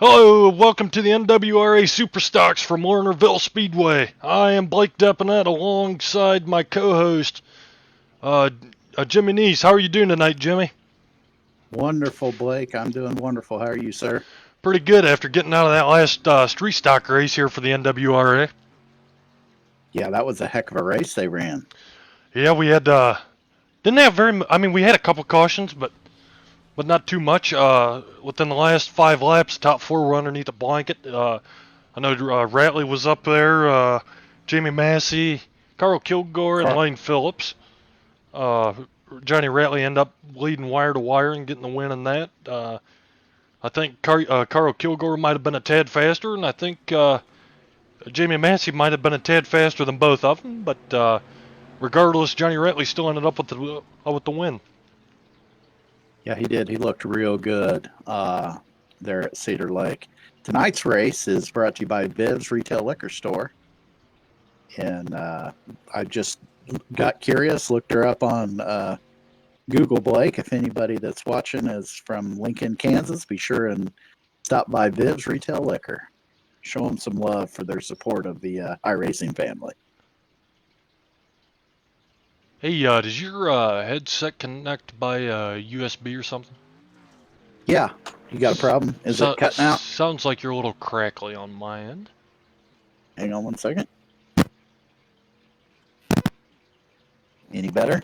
Hello, welcome to the NWRA Superstocks from Lernerville Speedway. I am Blake Deponette alongside my co-host, Jimmy Neese. How are you doing tonight, Jimmy? Wonderful, Blake. I'm doing wonderful. How are you, sir? Pretty good after getting out of that last street stock race here for the NWRA. Yeah, that was a heck of a race they ran. Yeah, we had, didn't have we had a couple cautions, but not too much. Within the last 5 laps, the top four were underneath the blanket. I know Ratley was up there, Jamie Massey, Carl Kilgore, and Lane Phillips. Johnny Ratley ended up leading wire to wire and getting the win in that. I think Carl Kilgore might have been a tad faster, and I think Jamie Massey might have been a tad faster than both of them. But regardless, Johnny Ratley still ended up with the win. Yeah, he did. He looked real good there at Cedar Lake. Tonight's race is brought to you by Viv's Retail Liquor Store. And I just got curious, looked her up on Google, Blake. If anybody that's watching is from Lincoln, Kansas, be sure and stop by Viv's Retail Liquor. Show them some love for their support of the iRacing family. Hey, does your headset connect by USB or something? Yeah, you got a problem? Is it cutting out? Sounds like you're a little crackly on my end. Hang on one second. Any better?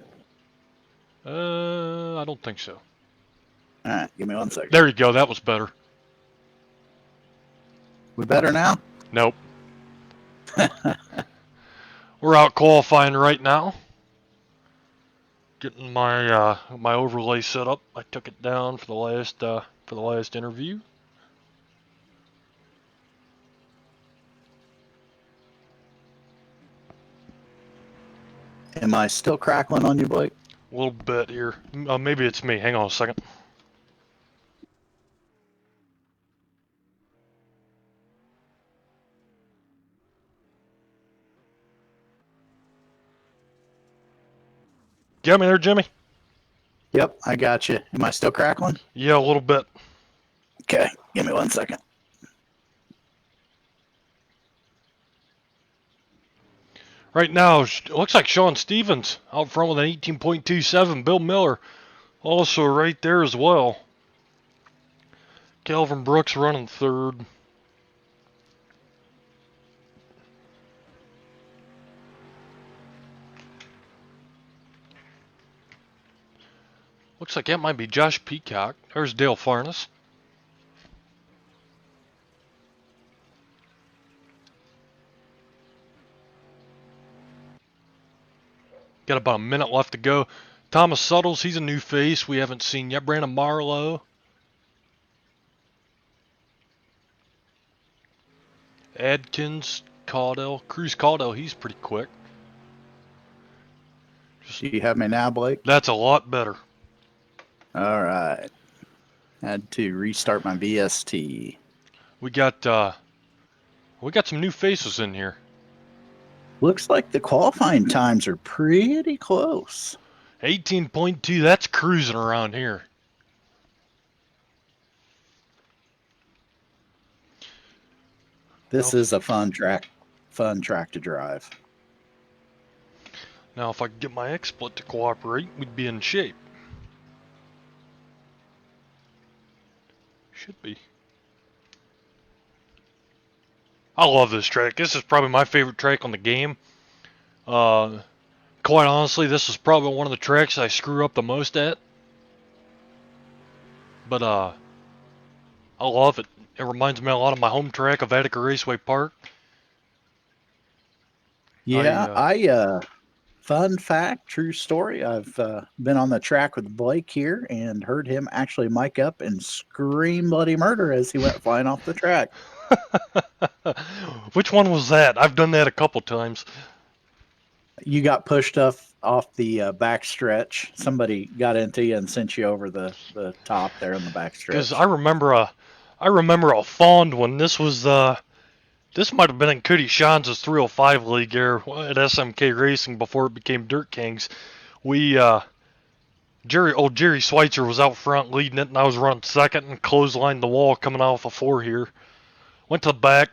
I don't think so. All right, give me 1 second. There you go. That was better. We better now? Nope. We're out qualifying right now. Getting my my overlay set up. I took it down for the last interview. Am I still crackling on you, Blake? A little bit here. Maybe it's me. Hang on a second. Got me there, Jimmy? Yep, I got you. Am I still crackling? Yeah, a little bit. Okay, give me 1 second. Right now, it looks like Sean Stevens out front with an 18.27. Bill Miller also right there as well. Calvin Brooks running third. Looks like that might be Josh Peacock. There's Dale Farnes. Got about a minute left to go. Thomas Suttles, he's a new face we haven't seen yet. Brandon Marlowe. Adkins, Caudell. Cruz Caudell, he's pretty quick. Do you have me now, Blake? That's a lot better. All right. Had to restart my VST. We got some new faces in here. Looks like the qualifying times are pretty close. 18.2, that's cruising around here. This is a fun track to drive. Now, if I could get my XSplit to cooperate, we'd be in shape. Should be. I love this track. This is probably my favorite track on the game. Quite honestly, this is probably one of the tracks I screw up the most at. But I love it. It reminds me a lot of my home track of Attica Raceway Park. Yeah, fun fact, true story. I've been on the track with Blake here and heard him actually mic up and scream bloody murder as he went flying off the track. Which one was that? I've done that a couple times. You got pushed off the back stretch. Somebody got into you and sent you over the top there on the back stretch. Because I remember a fond one. This was this might have been in Cody Sean's 305 league here at SMK Racing before it became Dirt Kings. We Jerry Schweitzer was out front leading it, and I was running second and clotheslined the wall coming off a four here. Went to the back,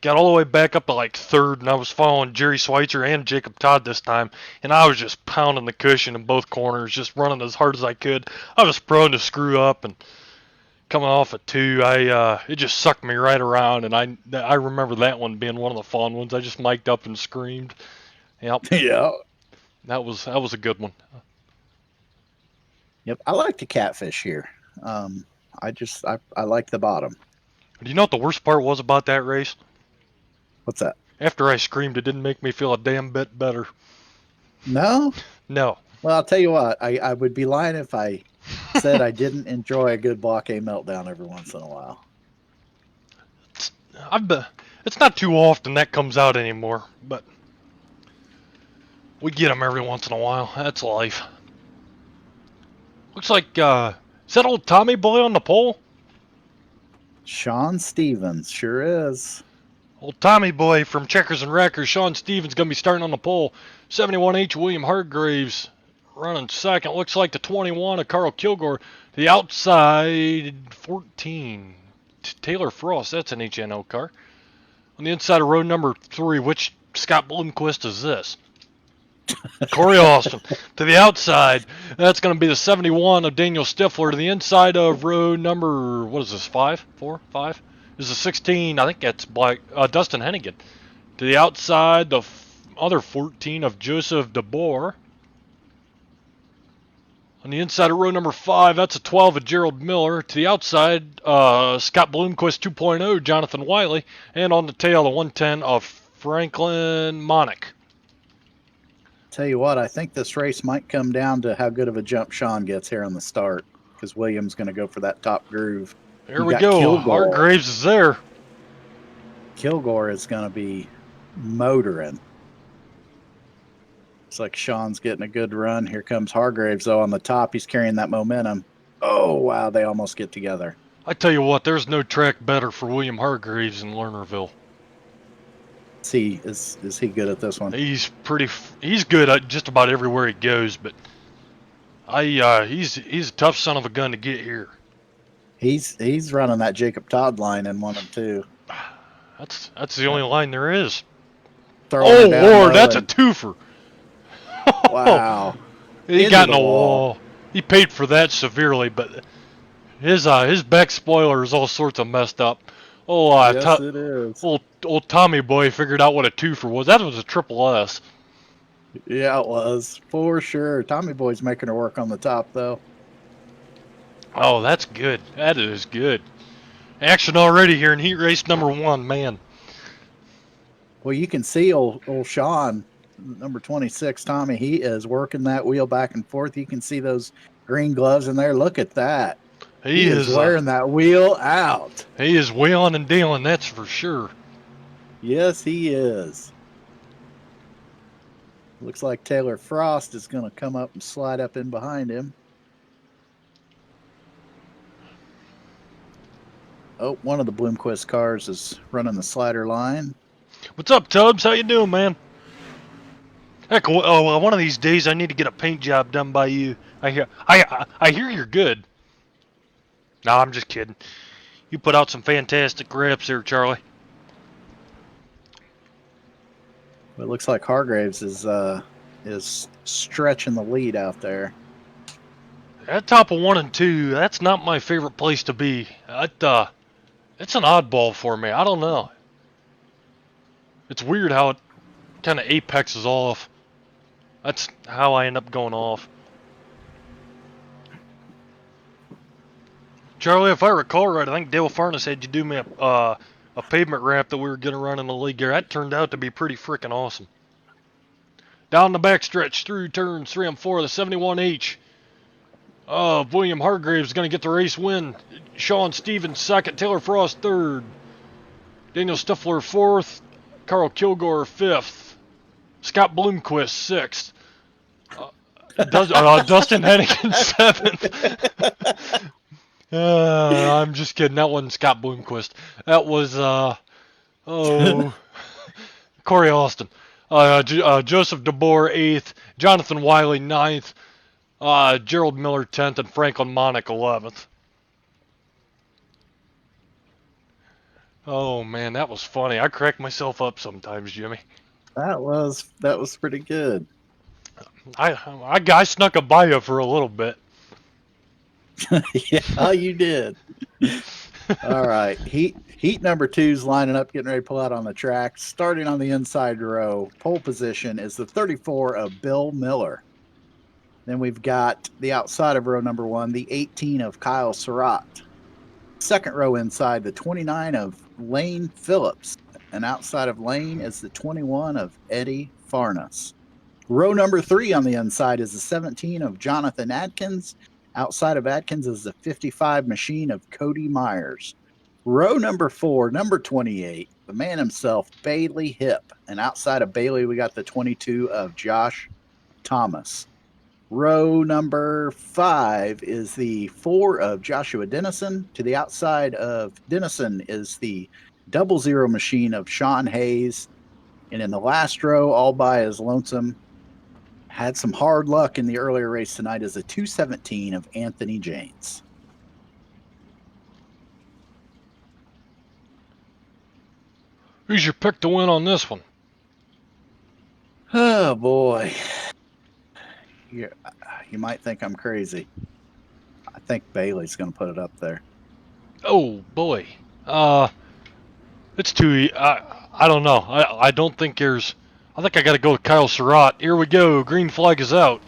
got all the way back up to like third, and I was following Jerry Schweitzer and Jacob Todd this time, and I was just pounding the cushion in both corners, just running as hard as I could. I was prone to screw up, and coming off at two, it just sucked me right around, and I remember that one being one of the fun ones. I just mic'd up and screamed. Yep. Yeah. That was a good one. Yep. I like the catfish here. I like the bottom. Do you know what the worst part was about that race? What's that? After I screamed, it didn't make me feel a damn bit better. No? No. Well, I'll tell you what. I would be lying if I said I didn't enjoy a good block A meltdown every once in a while. It's not too often that comes out anymore, but we get them every once in a while. That's life. Looks like, is that old Tommy boy on the pole? Sean Stevens sure is. Old Tommy boy from Checkers and Wreckers, Sean Stevens, going to be starting on the pole. 71H William Hargraves running second. Looks like the 21 of Carl Kilgore. The outside 14. Taylor Frost, that's an HNO car. On the inside of row number 3, which Scott Bloomquist is this? Corey Austin. To the outside, that's going to be the 71 of Daniel Stifler. To the inside of row number, what is this, 5? 4? 5? This is a 16, I think that's Dustin Hennigan. To the outside, the other 14 of Joseph DeBoer. On the inside of row number 5, that's a 12 of Gerald Miller. To the outside, Scott Bloomquist 2.0, Jonathan Wiley. And on the tail, the 110 of Franklin Monick. Tell you what, I think this race might come down to how good of a jump Sean gets here on the start, because William's going to go for that top groove. There we go. Hargraves is there. Kilgore is going to be motoring. It's like Sean's getting a good run. Here comes Hargraves, though, on the top. He's carrying that momentum. Oh, wow, they almost get together. I tell you what, there's no track better for William Hargraves in Lernerville. Is he good at this one? He's good at just about everywhere he goes, but he's a tough son of a gun to get here. He's running that Jacob Todd line in 1 and 2. That's the only line there is. Throwing Oh Lord, that's a twofer. Wow. He got in a wall. He paid for that severely, but his back spoiler is all sorts of messed up. Oh, yes, it is. Old Tommy boy figured out what a twofer was. That was a triple S. Yeah, it was for sure. Tommy boy's making her work on the top, though. Oh, that's good. That is good. Action already here in heat race number 1, man. Well, you can see old Sean, number 26, Tommy. He is working that wheel back and forth. You can see those green gloves in there. Look at that. He is wearing that wheel out. He is wheeling and dealing, that's for sure. Yes, he is. Looks like Taylor Frost is going to come up and slide up in behind him. Oh, one of the Bloomquist cars is running the slider line. What's up, Tubbs? How you doing, man? Heck, one of these days I need to get a paint job done by you. I hear you're good. No, I'm just kidding. You put out some fantastic reps there, Charlie. Well, it looks like Hargraves is stretching the lead out there. That top of 1 and 2, that's not my favorite place to be. It's an oddball for me. I don't know. It's weird how it kind of apexes off. That's how I end up going off. Charlie, if I recall right, I think Dale Farnes had you do me a pavement ramp that we were going to run in the league here. That turned out to be pretty freaking awesome. Down the backstretch through turns 3 and 4, the 71H. William Hargraves is going to get the race win. Sean Stevens second, Taylor Frost third. Daniel Stifler fourth, Carl Kilgore fifth. Scott Bloomquist sixth. Dustin Hennigan seventh. I'm just kidding. That wasn't Scott Bloomquist. That was Corey Austin. Joseph DeBoer 8th. Jonathan Wiley 9th. Gerald Miller 10th and Franklin Monick 11th. Oh man, that was funny. I crack myself up sometimes, Jimmy. That was pretty good. I snuck a by you for a little bit. Yeah, you did. All right. Heat number 2's lining up, getting ready to pull out on the track. Starting on the inside row, pole position is the 34 of Bill Miller. Then we've got the outside of row number 1, the 18 of Kyle Surratt. Second row inside, the 29 of Lane Phillips. And outside of Lane is the 21 of Eddie Farnes. Row number 3 on the inside is the 17 of Jonathan Adkins. Outside of Adkins is the 55 machine of Cody Myers. Row number 4, number 28, the man himself, Bailey Hipp. And outside of Bailey, we got the 22 of Josh Thomas. Row number 5 is the 4 of Joshua Dennison. To the outside of Dennison is the 00 machine of Sean Hayes. And in the last row, all by his lonesome, had some hard luck in the earlier race tonight, is a 217 of Anthony James. Who's your pick to win on this one? Oh, boy. You might think I'm crazy. I think Bailey's going to put it up there. Oh boy, it's too. I don't know. I don't think there's. I think I got to go with Kyle Surratt. Here we go. Green flag is out.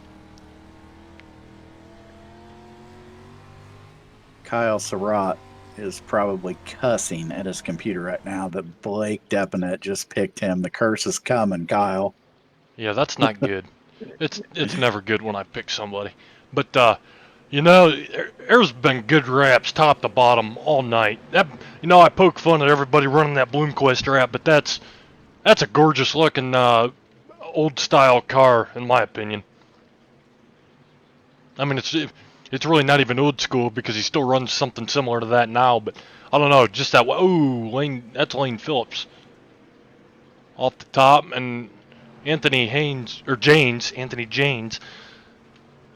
Kyle Surratt is probably cussing at his computer right now that Blake Depinet just picked him. The curse is coming, Kyle. Yeah, that's not good. It's never good when I pick somebody. But there's been good wraps top to bottom all night. I poke fun at everybody running that Bloomquist wrap, but that's a gorgeous looking old style car in my opinion. I mean, it's really not even old school because he still runs something similar to that now. But I don't know, just that. That's Lane Phillips off the top, and Anthony Janes.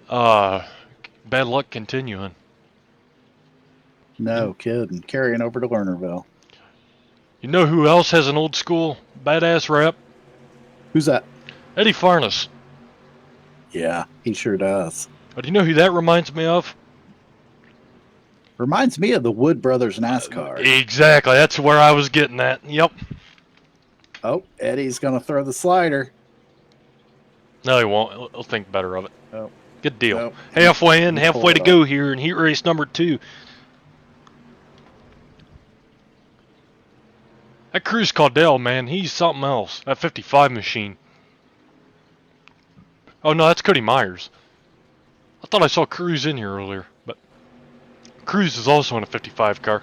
Bad luck continuing. No kidding. Carrying over to Lernerville. You know who else has an old school badass rap? Who's that? Eddie Farnes. Yeah, he sure does. But do you know who that reminds me of? Reminds me of the Wood Brothers NASCAR. Exactly. That's where I was getting at. Yep. Oh, Eddie's going to throw the slider. No, he won't. He'll think better of it. Oh. Good deal. Oh. Halfway in, halfway to go here in heat race number 2. That Cruz Caudell, man, he's something else. That 55 machine. Oh, no, that's Cody Myers. I thought I saw Cruz in here earlier, but Cruz is also in a 55 car.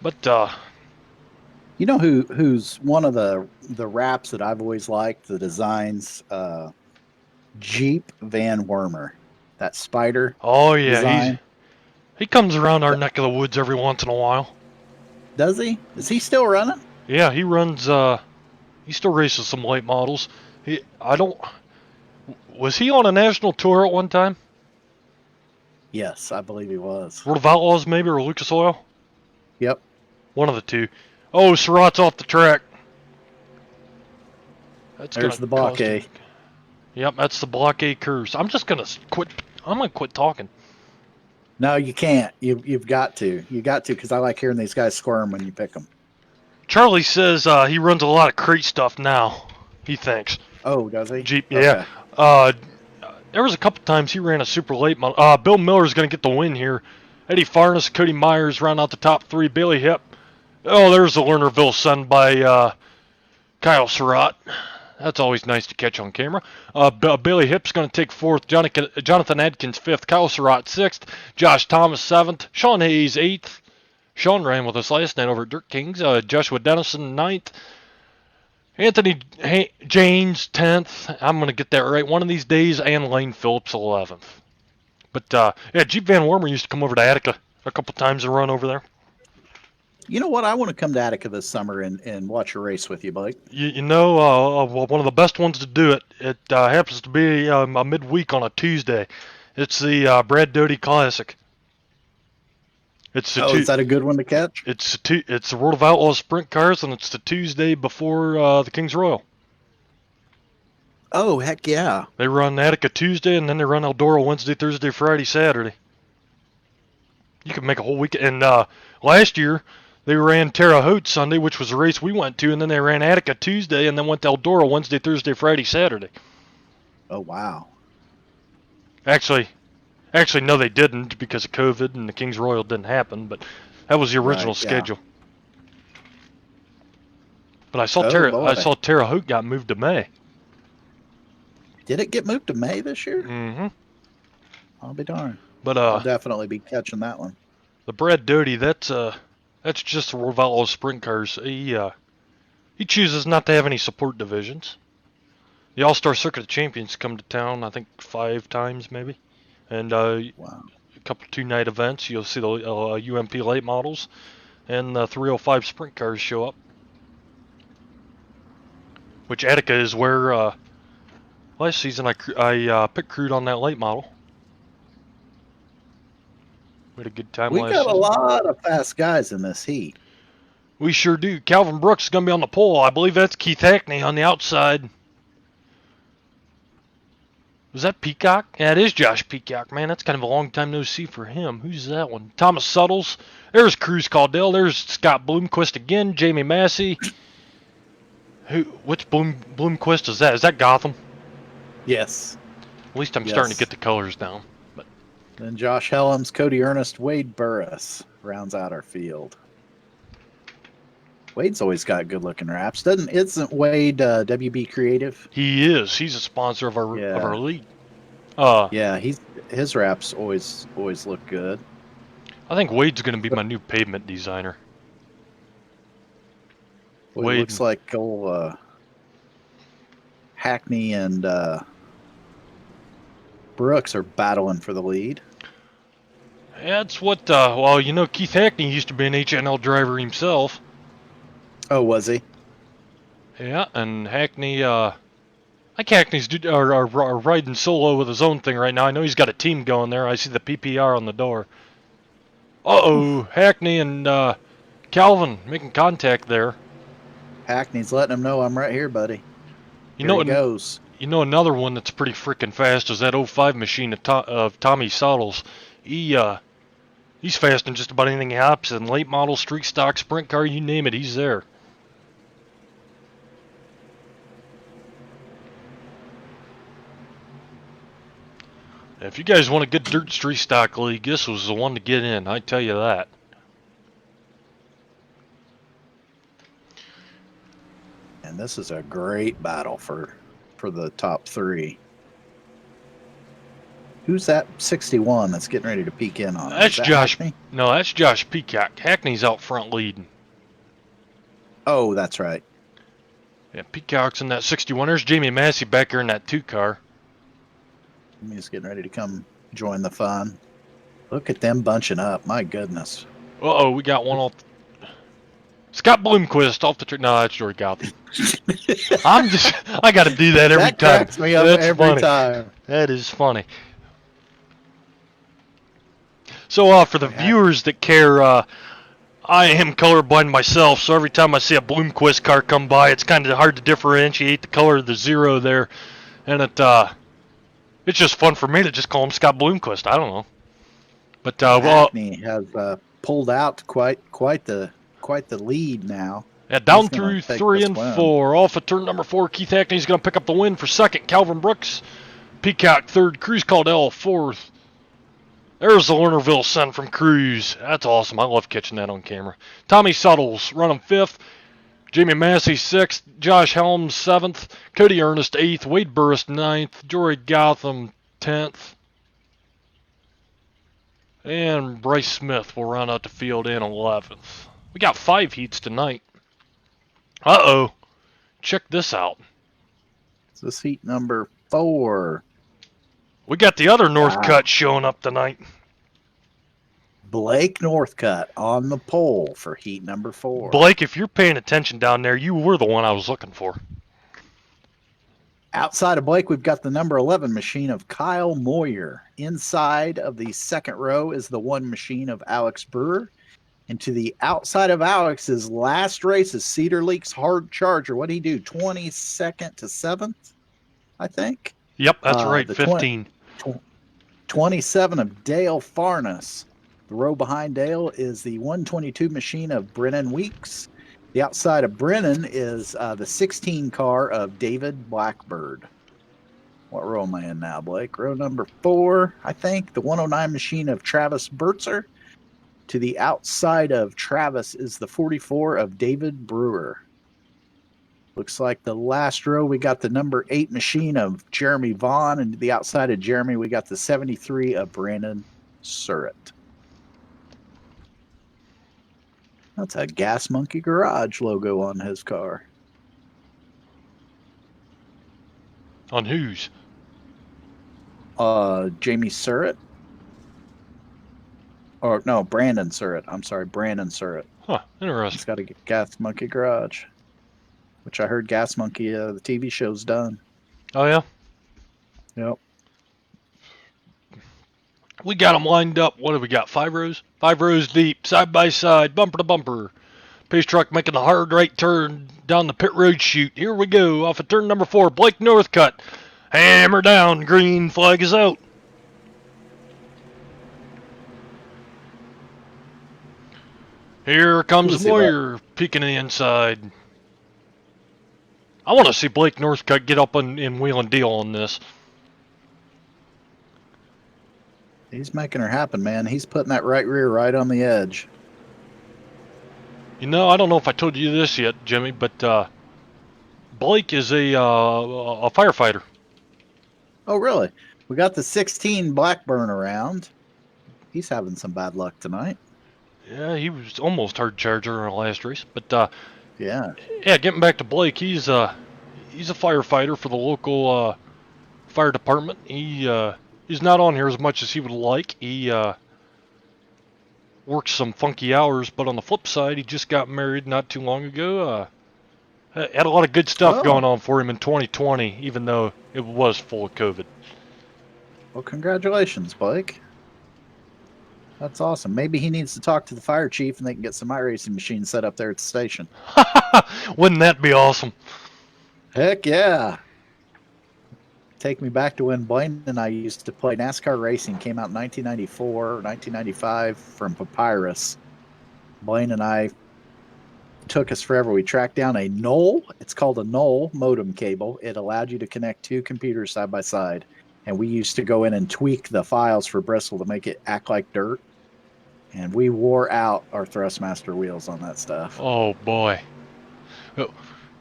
But, you know who's one of the wraps that I've always liked, the designs? Jeep Van Wormer. That Spider. Oh, yeah. Design. He comes around our neck of the woods every once in a while. Does he? Is he still running? Yeah, he runs, he still races some late models. Was he on a national tour at one time? Yes, I believe he was. World of Outlaws, maybe, or Lucas Oil? Yep. One of the two. Oh, Surratt's off the track. There's the blockade. Yep, that's the blockade curse. I'm gonna quit talking. No, you can't. You've got to. You got to, because I like hearing these guys squirm when you pick them. Charlie says he runs a lot of crate stuff now. He thinks. Oh, does he? Jeep, yeah. Okay. There was a couple times he ran a super late model. Bill Miller's gonna get the win here. Eddie Farnes, Cody Myers round out the top 3. Bailey Hipp. Oh, there's the Lernerville Sun by Kyle Surratt. That's always nice to catch on camera. Bailey Hipp's going to take 4th. Jonathan Adkins 5th. Kyle Surratt 6th. Josh Thomas 7th. Sean Hayes 8th. Sean ran with us last night over at Dirt Kings. Joshua Dennison 9th. Anthony James 10th. I'm going to get that right one of these days. And Lane Phillips 11th. But, yeah, Jeep Van Wormer used to come over to Attica a couple times and run over there. You know what? I want to come to Attica this summer and watch a race with you, Blake. Well, one of the best ones to do it. It happens to be a midweek on a Tuesday. It's the Brad Doty Classic. It's the Oh, is two. that a good one to catch? It's the World of Outlaws Sprint Cars, and it's the Tuesday before the King's Royal. Oh, heck yeah. They run Attica Tuesday, and then they run Eldora Wednesday, Thursday, Friday, Saturday. You can make a whole week. And last year, they ran Terre Haute Sunday, which was a race we went to, and then they ran Attica Tuesday, and then went to Eldora Wednesday, Thursday, Friday, Saturday. Oh, wow. Actually, no, they didn't because of COVID, and the King's Royal didn't happen. But that was the original Right, yeah. schedule. But I saw Oh, boy. Terre Haute got moved to May. Did it get moved to May this year? Mm-hmm. I'll be darned. But I'll definitely be catching that one. the Brad Doty, that's just the World of Outlaws Sprint Cars. He chooses not to have any support divisions. The All-Star Circuit of Champions come to town, I think 5 times maybe, and Wow. a couple 2-night events. You'll see the UMP late models, and the 305 sprint cars show up. Which Attica is where last season I pit crewed on that late model. We had a good time We last got a season. lot of fast guys in this heat. We sure do. Calvin Brooks is going to be on the pole. I believe that's Keith Hackney on the outside. Was that Peacock? Yeah, it is Josh Peacock. Man, that's kind of a long time no see for him. Who's that one? Thomas Suttles. There's Cruz Caudill. There's Scott Bloomquist again. Jamie Massey. Which Bloomquist is that? Is that Gotham? Yes. At least I'm Yes. starting to get the colors down. But Then Josh Helms, Cody Ernest, Wade Burris rounds out our field. Wade's always got good looking wraps. Isn't Wade WB Creative? he is. He's a sponsor of our Yeah. league. Yeah, his wraps always look good. I think Wade's going to be my new pavement designer. Well, Wade. it looks like old Hackney and Brooks are battling for the lead. That's what, well, Keith Hackney used to be an HNL driver himself. Oh, was he? Yeah, and Hackney, I think Hackney's are riding solo with his own thing right now. I know he's got a team going there. I see the PPR on the door. Uh-oh, Hackney and Calvin making contact there. Hackney's letting him know I'm right here, buddy. You know Here he goes. You know another one that's pretty freaking fast is that 05 machine of Tommy Sottles. He's fast in just about anything he hops in. Late model, street stock, sprint car, you name it, he's there. If you guys want a good dirt street stock league, this was the one to get in, I tell you that. And this is a great battle for the top 3. Who's that 61 that's getting ready to peek in on? That's Is that Josh. Hackney? No, that's Josh Peacock. Hackney's out front leading. Oh, that's right. Yeah, Peacock's in that 61. There's Jamie Massey back here in that 2 car. He's getting ready to come join the fun. Look at them bunching up. My goodness. Uh-oh, we got one off. Scott Bloomquist off the tree. No, that's Jory Gotham. I got to do that every That time. cracks me up That's every funny. time. That is funny. So, for the viewers that care, I am colorblind myself, so every time I see a Bloomquist car come by, it's kind of hard to differentiate the color of the 0 there, and it's just fun for me to just call him Scott Bloomquist. I don't know, but Hackney has pulled out quite the lead now. yeah, down He's gonna through take 3 this and win. 4, off of turn number 4. Keith Hackney's going to pick up the win for second. Calvin Brooks, Peacock third. Cruz Caudill fourth. There's the Lernerville son from Cruz. That's awesome. I love catching that on camera. Tommy Suttles running 5th. Jamie Massey 6th. Josh Helms 7th. Cody Ernest 8th. Wade Burris 9th. Jory Gotham 10th. And Bryce Smith will round out the field in 11th. We got 5 heats tonight. Uh-oh. Check this out. This is heat number 4. We got the other North Cut showing up tonight. Blake Northcutt on the pole for heat number 4. Blake, if you're paying attention down there, you were the one I was looking for. Outside of Blake, we've got the number 11 machine of Kyle Moyer. Inside of the second row is the 1 machine of Alex Brewer. And to the outside of Alex's last race is Cedar Leak's Hard Charger. What did he do? 22nd to 7th, I think? Yep, that's right, 15. 27 of Dale Farnes. The row behind Dale is the 122 machine of Brennan Weeks. The outside of Brennan is the 16 car of David Blackbird. What row am I in now, Blake? Row number 4, I think. The 109 machine of Travis Burtzer. To the outside of Travis is the 44 of David Brewer. Looks like the last row, we got the number 8 machine of Jeremy Vaughn. And to the outside of Jeremy, we got the 73 of Brandon Surratt. That's a Gas Monkey Garage logo on his car. On whose? Jamie Surratt. Or no, Brandon Surratt. I'm sorry, Brandon Surratt. Huh, interesting. He's got a Gas Monkey Garage, which I heard Gas Monkey, the TV show's done. Oh, yeah? Yep. We got them lined up. What have we got? 5 rows? 5 rows deep, side by side, bumper to bumper. Pace truck making the hard right turn down the pit road chute. Here we go. Off of turn number 4. Blake Northcutt. Hammer down. Green flag is out. Here comes Moyer peeking the inside. I want to see Blake Northcutt get up in wheel and deal on this. He's making her happen, man. He's putting that right rear right on the edge. You know, I don't know if I told you this yet, Jimmy, but Blake is a firefighter. Oh, really? We got the 16 Blackburn around. He's having some bad luck tonight. Yeah, he was almost hard charger in our last race, but yeah, getting back to Blake, he's a firefighter for the local fire department. He's not on here as much as he would like. He works some funky hours, but on the flip side, he just got married not too long ago. Had a lot of good stuff going on for him in 2020, even though it was full of COVID. Well, congratulations, Blake. That's awesome. Maybe he needs to talk to the fire chief and they can get some iRacing machines set up there at the station. Wouldn't that be awesome? Heck yeah. Take me back to when Blaine and I used to play NASCAR racing. Came out in 1994 or 1995 from Papyrus. Blaine and I took us forever. We tracked down a Knoll. It's called a Knoll modem cable. It allowed you to connect 2 computers side by side. And we used to go in and tweak the files for Bristol to make it act like dirt. And we wore out our Thrustmaster wheels on that stuff. Oh, boy.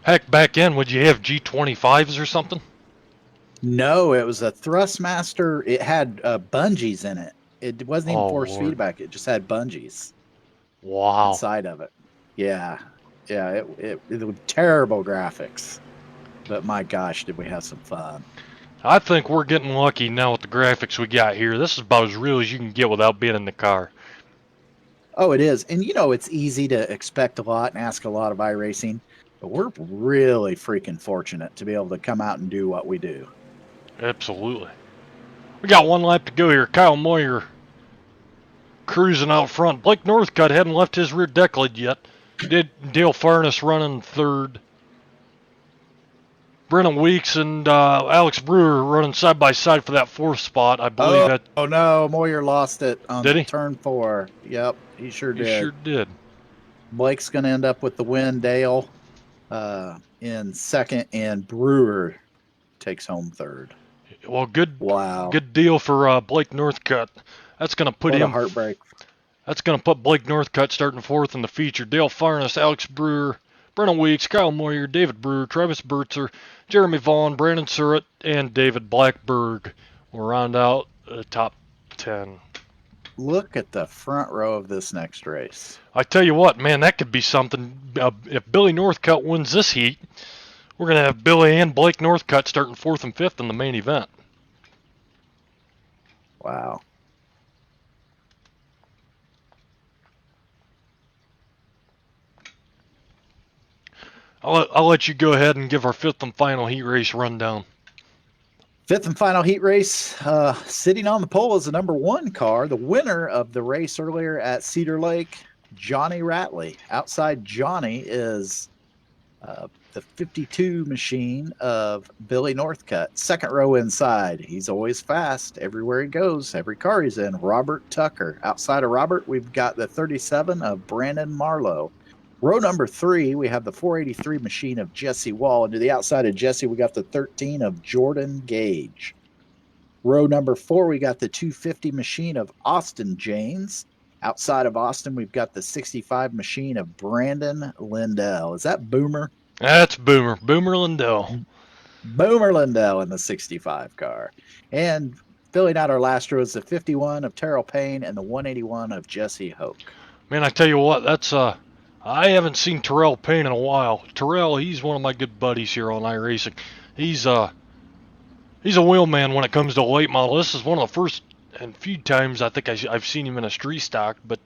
Heck, back in, would you have G25s or something? No, it was a Thrustmaster. It had bungees in it. It wasn't even force feedback. It just had bungees. Wow. Inside of it. Yeah. Yeah, it was terrible graphics. But my gosh, did we have some fun. I think we're getting lucky now with the graphics we got here. This is about as real as you can get without being in the car. Oh, it is. And, you know, it's easy to expect a lot and ask a lot of iRacing. But we're really freaking fortunate to be able to come out and do what we do. Absolutely. We got 1 lap to go here. Kyle Moyer cruising out front. Blake Northcutt hadn't left his rear deck lid yet. Dale Farnes running 3rd. Brennan Weeks and Alex Brewer running side by side for that 4th spot. I believe Oh no, Moyer lost it on Did he? turn 4. Yep, he sure did. He sure did. Blake's going to end up with the win. Dale in 2nd, and Brewer takes home 3rd. Well, good. Wow. Good deal for Blake Northcutt. That's going to put him. A heartbreak. That's going to put Blake Northcutt starting 4th in the feature. Dale Farnes, Alex Brewer, Brennan Weeks, Kyle Moyer, David Brewer, Travis Burtzer, Jeremy Vaughn, Brandon Surratt, and David Blackberg will round out the top 10. Look at the front row of this next race. I tell you what, man, that could be something. If Billy Northcutt wins this heat, we're going to have Billy and Blake Northcutt starting 4th and 5th in the main event. Wow. I'll let you go ahead and give our fifth and final heat race rundown. Fifth and final heat race, sitting on the pole is the number 1 car. The winner of the race earlier at Cedar Lake, Johnny Ratley. Outside Johnny is the 52 machine of Billy Northcutt. Second row inside. He's always fast everywhere he goes, every car he's in. Robert Tucker. Outside of Robert, we've got the 37 of Brandon Marlowe. Row number 3, we have the 483 machine of Jesse Wall. And to the outside of Jesse, we got the 13 of Jordan Gage. Row number 4, we got the 250 machine of Austin James. Outside of Austin, we've got the 65 machine of Brandon Lindell. Is that Boomer? That's Boomer. Boomer Lindell. Boomer Lindell in the 65 car. And filling out our last row is the 51 of Terrell Payne and the 181 of Jesse Hoke. Man, I tell you what, that's I haven't seen Terrell Payne in a while. Terrell, he's one of my good buddies here on iRacing. He's a wheelman when it comes to a late model. This is one of the first and few times I think I've seen him in a street stock, but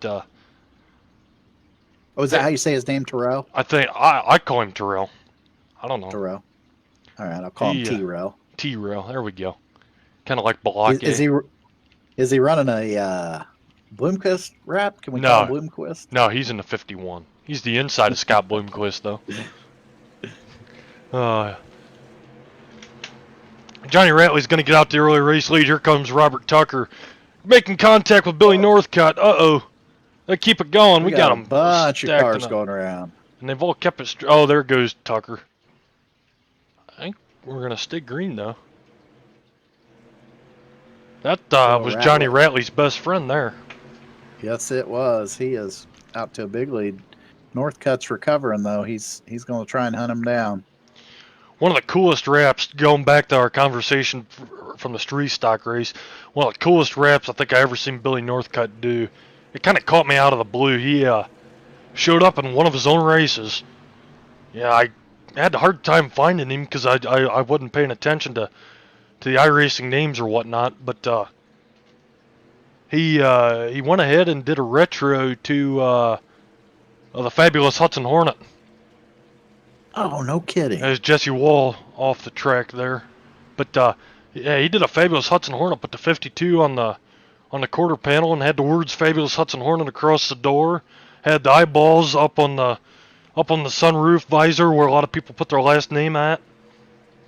Oh, is that how you say his name, Terrell? I think I call him Terrell. I don't know. Terrell. All right, I'll call him T-Rail. T-Rail, there we go. Kind of like Block. Is he running a Bloomquist wrap? Can we call him Bloomquist? No, he's in the 51. He's the inside of Scott Bloomquist, though. Johnny Ratley's going to get out the early race lead. Here comes Robert Tucker, making contact with Billy Northcutt. Uh-oh. They keep it going. We got a bunch of cars going around. And they've all kept it oh, there goes Tucker. I think we're going to stay green, though. That was Johnny Ratley's best friend there. Yes, it was. He is out to a big lead. Northcutt's recovering, though. He's going to try and hunt him down. One of the coolest wraps, going back to our conversation from the street stock race, one of the coolest wraps I think I ever seen Billy Northcutt do. It kind of caught me out of the blue. He showed up in one of his own races. Yeah, I had a hard time finding him because I wasn't paying attention to the iRacing names or whatnot, but he went ahead and did a retro to the fabulous Hudson Hornet. Oh, no kidding. There's Jesse Wall off the track there. But yeah, he did a fabulous Hudson Hornet, put the 52 on the quarter panel and had the words "Fabulous Hudson Hornet" across the door. Had the eyeballs up on the sunroof visor where a lot of people put their last name at.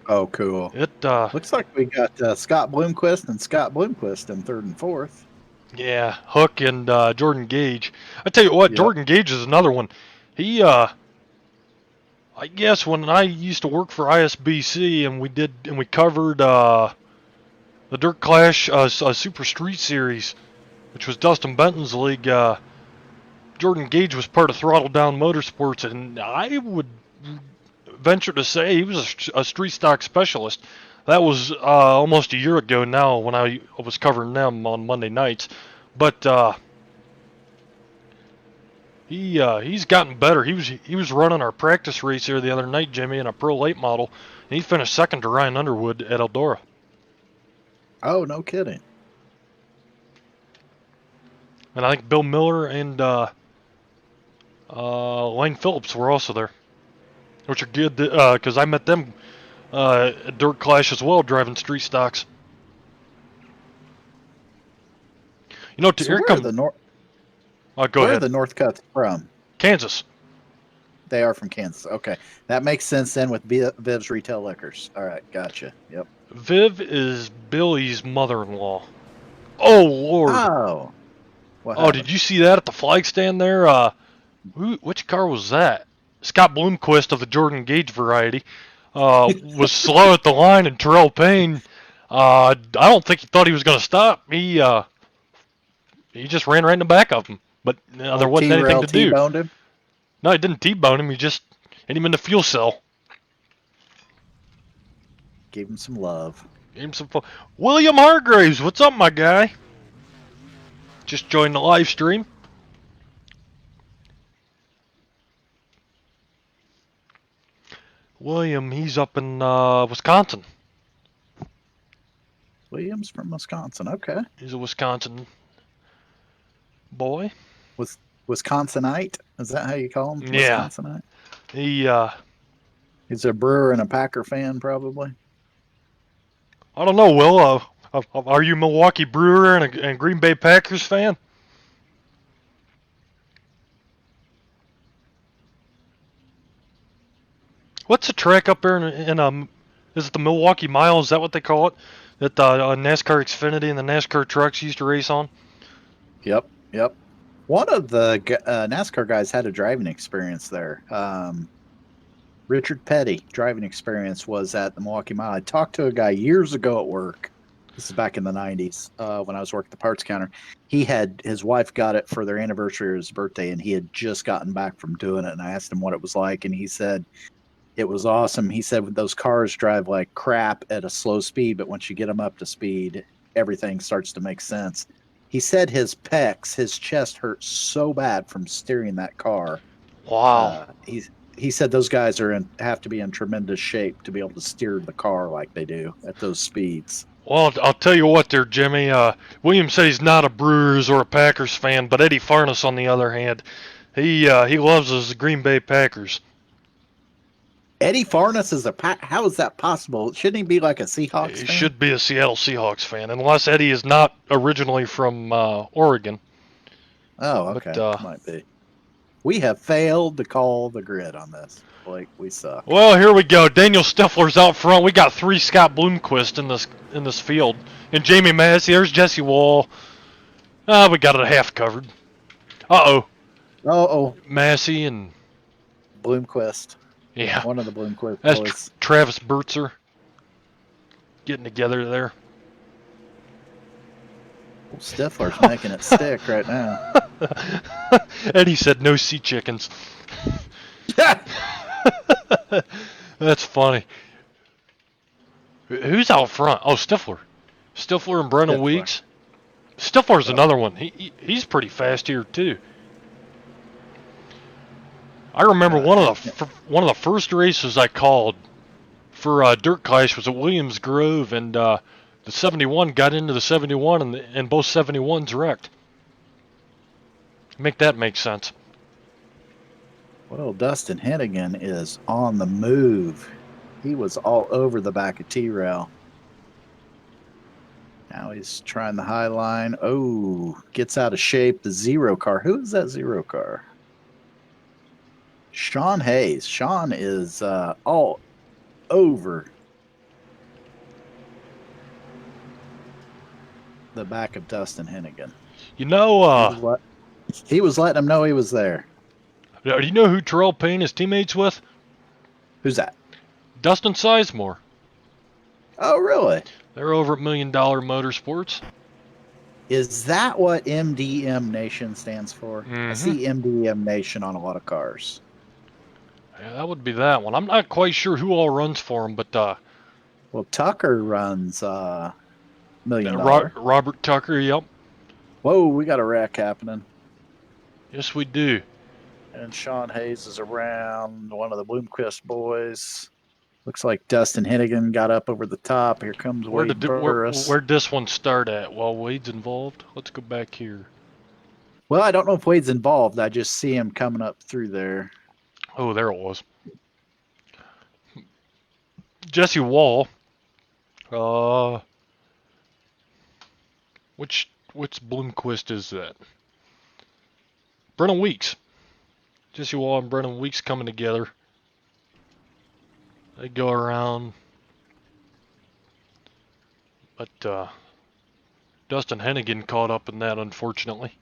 Oh, cool. It looks like we got Scott Bloomquist and Scott Bloomquist in third and fourth. Yeah, Hook and Jordan Gage. I tell you what, yep. Jordan Gage is another one. He I guess when I used to work for ISBC and we covered the Dirt Clash Super Street Series, which was Dustin Benton's league, Jordan Gage was part of Throttle Down Motorsports, and I would venture to say he was a street stock specialist. That was almost a year ago now when I was covering them on Monday nights, but he's gotten better. He was running our practice race here the other night, Jimmy, in a pro late model, and he finished second to Ryan Underwood at Eldora. Oh, no kidding. And I think Bill Miller and Lane Phillips were also there, which are good because I met them at Dirt Clash as well, driving street stocks. You know, here comes the North. Go ahead. Where are the Northcutts from? Kansas. They are from Kansas. Okay. That makes sense then with Viv's Retail Liquors. All right. Gotcha. Yep. Viv is Billy's mother-in-law. Oh, Lord. Oh. Oh, did you see that at the flag stand there? Which car was that? Scott Bloomquist of the Jordan Gage variety was slow at the line, and Terrell Payne, I don't think he thought he was going to stop. He just ran right in the back of him. But there wasn't anything to do. T-boned him? No, he didn't T-bone him. He just hit him in the fuel cell. Gave him some love. Gave him some fun. William Hargraves, what's up, my guy? Just joined the live stream. William, he's up in Wisconsin. William's from Wisconsin. Okay. He's a Wisconsin boy. Wisconsinite? Is that how you call him? Yeah. Wisconsinite? He He's a Brewer and a Packer fan, probably. I don't know, Will. Are you a Milwaukee Brewer and Green Bay Packers fan? What's the track up there is it the Milwaukee Mile? Is that what they call it? That the NASCAR Xfinity and the NASCAR trucks used to race on? Yep, yep. One of the NASCAR guys had a driving experience there. Richard Petty driving experience was at the Milwaukee Mile. I talked to a guy years ago at work. This is back in the 90s when I was working at the parts counter. His wife got it for their anniversary or his birthday, and he had just gotten back from doing it. And I asked him what it was like, and he said it was awesome. He said those cars drive like crap at a slow speed, but once you get them up to speed, everything starts to make sense. He said his pecs, his chest hurt so bad from steering that car. Wow. He said those guys have to be in tremendous shape to be able to steer the car like they do at those speeds. Well, I'll tell you what there, Jimmy. William said he's not a Brewers or a Packers fan, but Eddie Farnes, on the other hand, he loves his Green Bay Packers. Eddie Farnes is how is that possible? Shouldn't he be like a Seahawks He fan? should be a Seattle Seahawks fan, unless Eddie is not originally from Oregon. Oh, okay. But, might be. We have failed to call the grid on this. Like, we suck. Well, here we go. Daniel Stifler's out front. We got 3 Scott Bloomquist in this field. And Jamie Massey. There's Jesse Wall. We got it half covered. Uh-oh. Oh, Massey and... Bloomquist. Yeah. One of the Bloomquist That's boys. Travis Burtzer getting together there. Stifler's making it stick right now. Eddie said no sea chickens. That's funny. Who's out front? Oh, Stifler. Stifler and Brennan Weeks. Stifler's another one. He's pretty fast here too. I remember one of the first races I called for Dirt Clash was at Williams Grove, and the 71 got into the 71, and both 71s wrecked. Make that make sense. Well, Dustin Hennigan is on the move. He was all over the back of T-Rail. Now he's trying the high line. Oh, gets out of shape. The zero car. Who is that zero car? Sean Hayes. Sean is all over the back of Dustin Hennigan. You know, he was letting him know he was there. Do you know who Terrell Payne is teammates with? Who's that? Dustin Sizemore. Oh, really? They're over at $1 Million Motorsports. Is that what MDM Nation stands for? Mm-hmm. I see MDM Nation on a lot of cars. Yeah, that would be that one. I'm not quite sure who all runs for him, but well, Tucker runs $1 Million. Robert Tucker, yep. Whoa, we got a wreck happening. Yes, we do. And Sean Hayes is around, one of the Bloomquist boys. Looks like Dustin Hennigan got up over the top. Here comes Wade Burris. Where'd this one start at? Well, Wade's involved. Let's go back here. Well, I don't know if Wade's involved. I just see him coming up through there. Oh, there it was. Jesse Wall. Which Bloomquist is that? Brennan Weeks. Jesse Wall and Brennan Weeks coming together. They go around. But Dustin Hennigan caught up in that, unfortunately.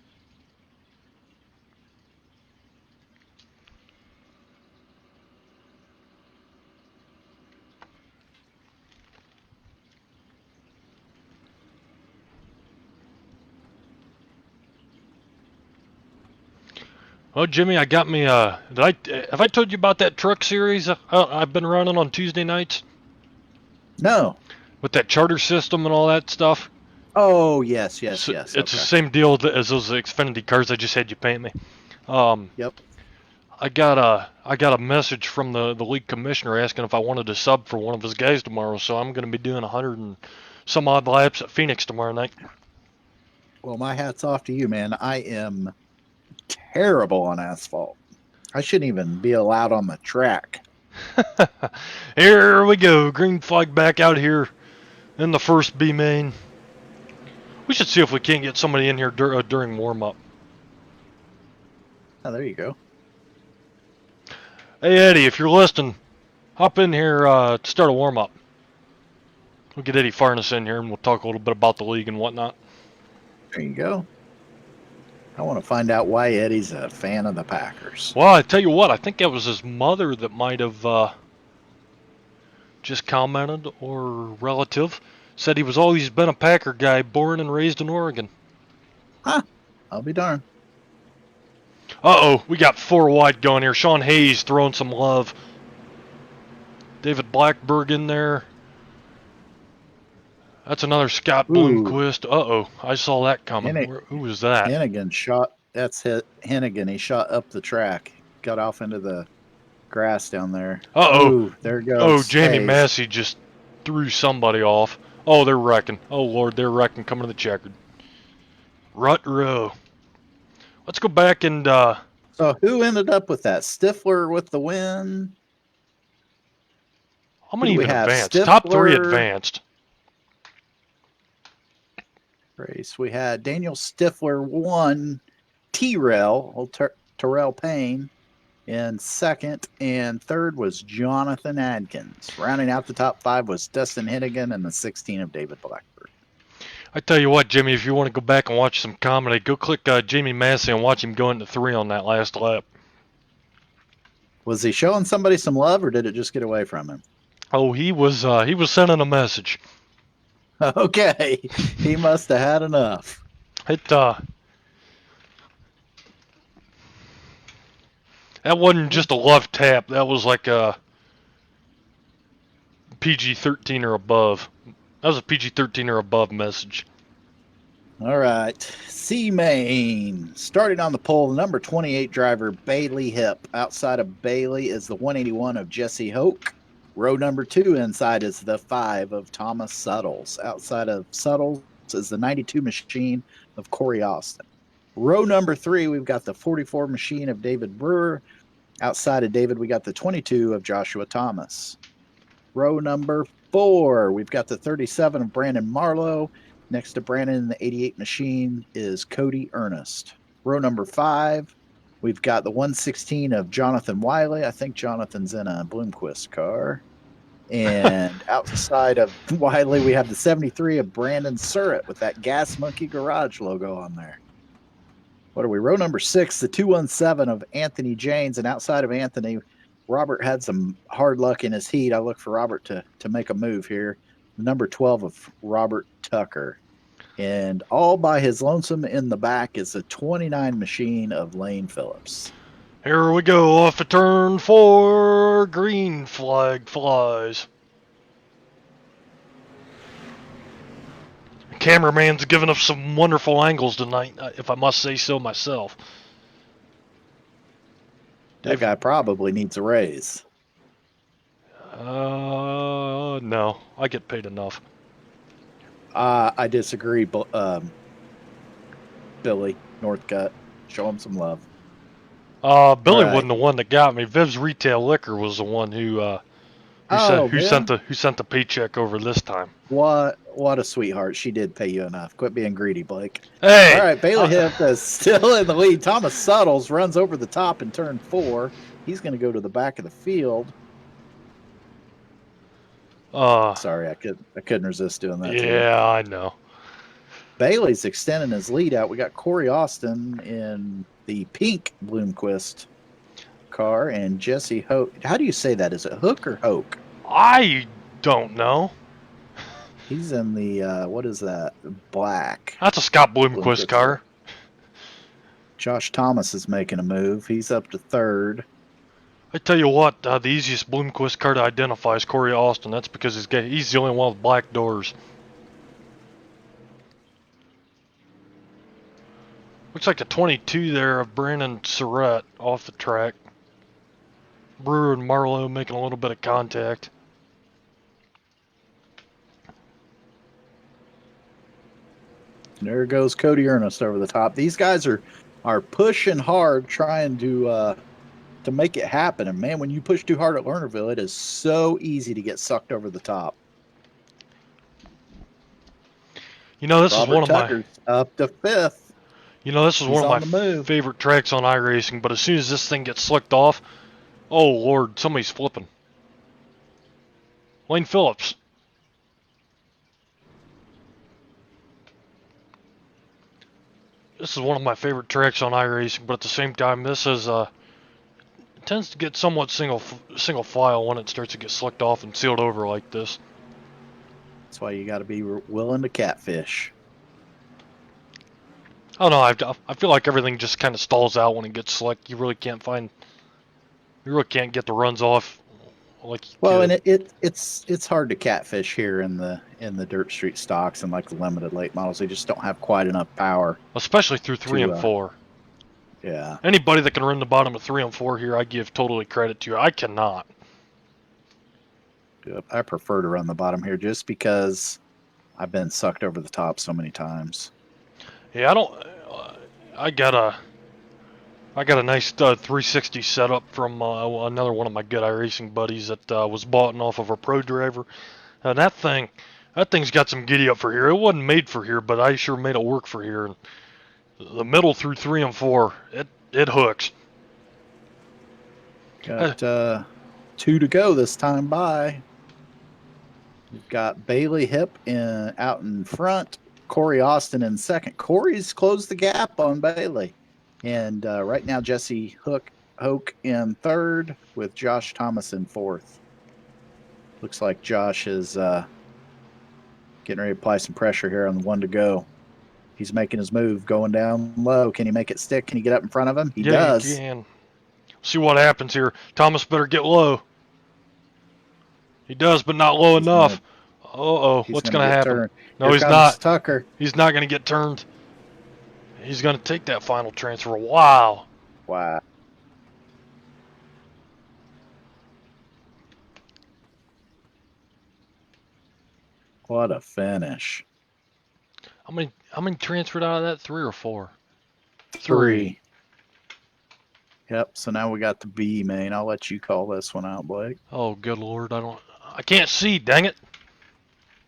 Oh, Jimmy, I got me. Have I told you about that truck series I've been running on Tuesday nights? No. With that charter system and all that stuff. Oh, yes. It's the same deal as those Xfinity cars I just had you paint me. Yep. I got a message from the league commissioner asking if I wanted to sub for one of his guys tomorrow, so I'm going to be doing 100 and some odd laps at Phoenix tomorrow night. Well, my hat's off to you, man. I am terrible on asphalt. I shouldn't even be allowed on the track. Here we go. Green flag back out here in the first B main. We should see if we can't get somebody in here during warm up. Oh, there you go. Hey Eddie, if you're listening, hop in here to start a warm up. We'll get Eddie Farnes in here and we'll talk a little bit about the league and whatnot. There you go. I want to find out why Eddie's a fan of the Packers. Well, I tell you what, I think that was his mother that might have just commented, or relative. Said he was always been a Packer guy, born and raised in Oregon. Huh. I'll be darned. Uh-oh, we got 4 wide going here. Sean Hayes throwing some love. David Blackberg in there. That's another Scott Bloomquist. Uh-oh, I saw that coming. Who was that? Hennigan shot. That's Hennigan. He shot up the track. Got off into the grass down there. Uh-oh. Ooh, there goes. Oh, Jamie Hayes. Massey just threw somebody off. Oh, they're wrecking. Oh, Lord, they're wrecking coming to the checkered. Rut row. Let's go back and... So who ended up with that? Stifler with the win? How many even advanced? Stifler, Top 3 advanced. Race. We had Daniel Stifler won, T-Rail, Terrell Payne in second, and third was Jonathan Adkins. Rounding out the top 5 was Dustin Hennigan and the 16 of David Blackburn. I tell you what, Jimmy, if you want to go back and watch some comedy, go click Jamie Massey and watch him go into 3 on that last lap. Was he showing somebody some love, or did it just get away from him? Oh, he was sending a message. Okay, he must have had enough. That wasn't just a love tap. That was like a PG-13 or above. That was a PG-13 or above message. All right, C main. Starting on the pole, the number 28 driver, Bailey Hip. Outside of Bailey is the 181 of Jesse Hoke. Row number 2 inside is the 5 of Thomas Suttles. Outside of Suttles is the 92 machine of Corey Austin. Row number 3, we've got the 44 machine of David Brewer. Outside of David, we got the 22 of Joshua Thomas. Row number 4, we've got the 37 of Brandon Marlowe. Next to Brandon, the 88 machine is Cody Ernest. Row number 5, we've got the 116 of Jonathan Wiley. I think Jonathan's in a Bloomquist car. And outside of Wiley, we have the 73 of Brandon Surratt with that Gas Monkey Garage logo on there. What are we? Row number 6, the 217 of Anthony Janes. And outside of Anthony, Robert had some hard luck in his heat. I look for Robert to make a move here. The number 12 of Robert Tucker. And all by his lonesome in the back is the 29 machine of Lane Phillips. Here we go, off of turn 4, green flag flies. Cameraman's giving us some wonderful angles tonight, if I must say so myself. That guy probably needs a raise. No, I get paid enough. I disagree, Billy Northcutt. Show him some love. Billy right. wasn't the one that got me. Viv's Retail Liquor was the one who sent the paycheck over this time. What a sweetheart. She did pay you enough. Quit being greedy, Blake. Hey! All right, Bailey Hip is still in the lead. Thomas Suttles runs over the top in turn 4. He's going to go to the back of the field. Sorry, I couldn't resist doing that. Yeah, I know. Bailey's extending his lead out. We got Corey Austin in the pink Bloomquist car and Jesse Hoke. How do you say that? Is it Hook or Hoke? I don't know. He's in the, what is that? Black. That's a Scott Bloomquist car. Josh Thomas is making a move. He's up to third. I tell you what, the easiest Bloomquist car to identify is Corey Austin. That's because he's the only one with black doors. Looks like the 22 there of Brandon Surratt off the track. Brewer and Marlowe making a little bit of contact. There goes Cody Ernest over the top. These guys are pushing hard, trying to to make it happen. And man, when you push too hard at Lernerville, it is so easy to get sucked over the top. You know, this is Robert one of my. Tucker's up to 5th. You know, this is He's one of on my the move. favorite tracks on iRacing. But as soon as this thing gets slicked off, oh Lord, somebody's flipping. Lane Phillips. This is one of my favorite tracks on iRacing, but at the same time, this is it tends to get somewhat single file when it starts to get slicked off and sealed over like this. That's why you got to be willing to catfish. I don't know. I feel like everything just kind of stalls out when it gets slick. You really can't get the runs off like you Well, could. and it's hard to catfish here in the dirt street stocks and like the limited late models. They just don't have quite enough power, Especially through 3 and 4. Yeah. Anybody that can run the bottom of 3 and 4 here, I give totally credit to. I cannot. I prefer to run the bottom here just because I've been sucked over the top so many times. Yeah, I don't. I got a nice 360 setup from another one of my good iRacing buddies that was bought off of a pro driver. And that thing's got some giddy up for here. It wasn't made for here, but I sure made it work for here. And the middle through 3 and 4, it hooks. Got 2 to go this time by. We've got Bailey Hip out in front, Corey Austin in second. Corey's closed the gap on Bailey. And right now, Jesse Hoke in third with Josh Thomas in fourth. Looks like Josh is getting ready to apply some pressure here on the 1 to go. He's making his move, going down low. Can he make it stick? Can he get up in front of him? He does. He can. See what happens here. Thomas better get low. He does, but not low enough. What's going to happen? Turned. No, Here he's comes not. Tucker. He's not going to get turned. He's going to take that final transfer. Wow. Wow. What a finish. How many transferred out of that? 3 or 4? 3. Yep, so now we got the B main. I'll let you call this one out, Blake. Oh, good Lord. I can't see, dang it.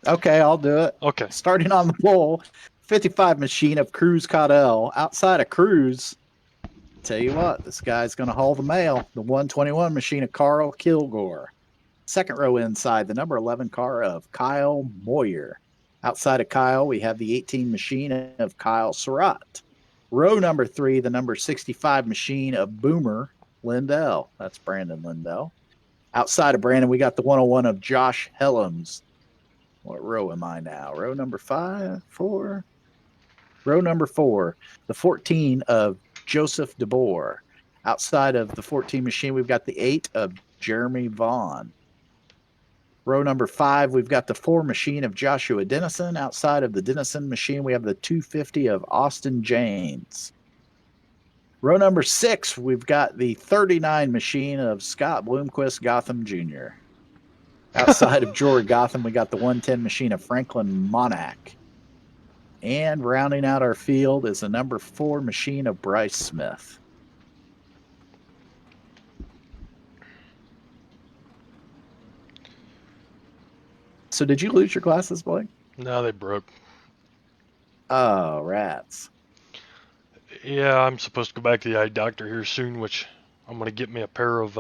Okay, I'll do it. Okay. Starting on the pole, 55 machine of Cruz Caudell. Outside of Cruz, tell you what, this guy's going to haul the mail. The 121 machine of Carl Kilgore. Second row inside, the number 11 car of Kyle Moyer. Outside of Kyle, we have the 18 machine of Kyle Surratt. Row number 3, the number 65 machine of Boomer Lindell. That's Brandon Lindell. Outside of Brandon, we got the 101 of Josh Helms. What row am I now? Row number 5, 4. Row number 4, the 14 of Joseph DeBoer. Outside of the 14 machine, we've got the 8 of Jeremy Vaughn. Row number 5, we've got the 4 machine of Joshua Dennison. Outside of the Dennison machine, we have the 250 of Austin James. Row number 6, we've got the 39 machine of Scott Bloomquist Gotham Jr. Outside of Jory Gotham, we got the 110 machine of Franklin Monack. And rounding out our field is the number 4 machine of Bryce Smith. So did you lose your glasses, Blake? No, they broke. Oh, rats. Yeah, I'm supposed to go back to the eye doctor here soon, which I'm going to get me a pair of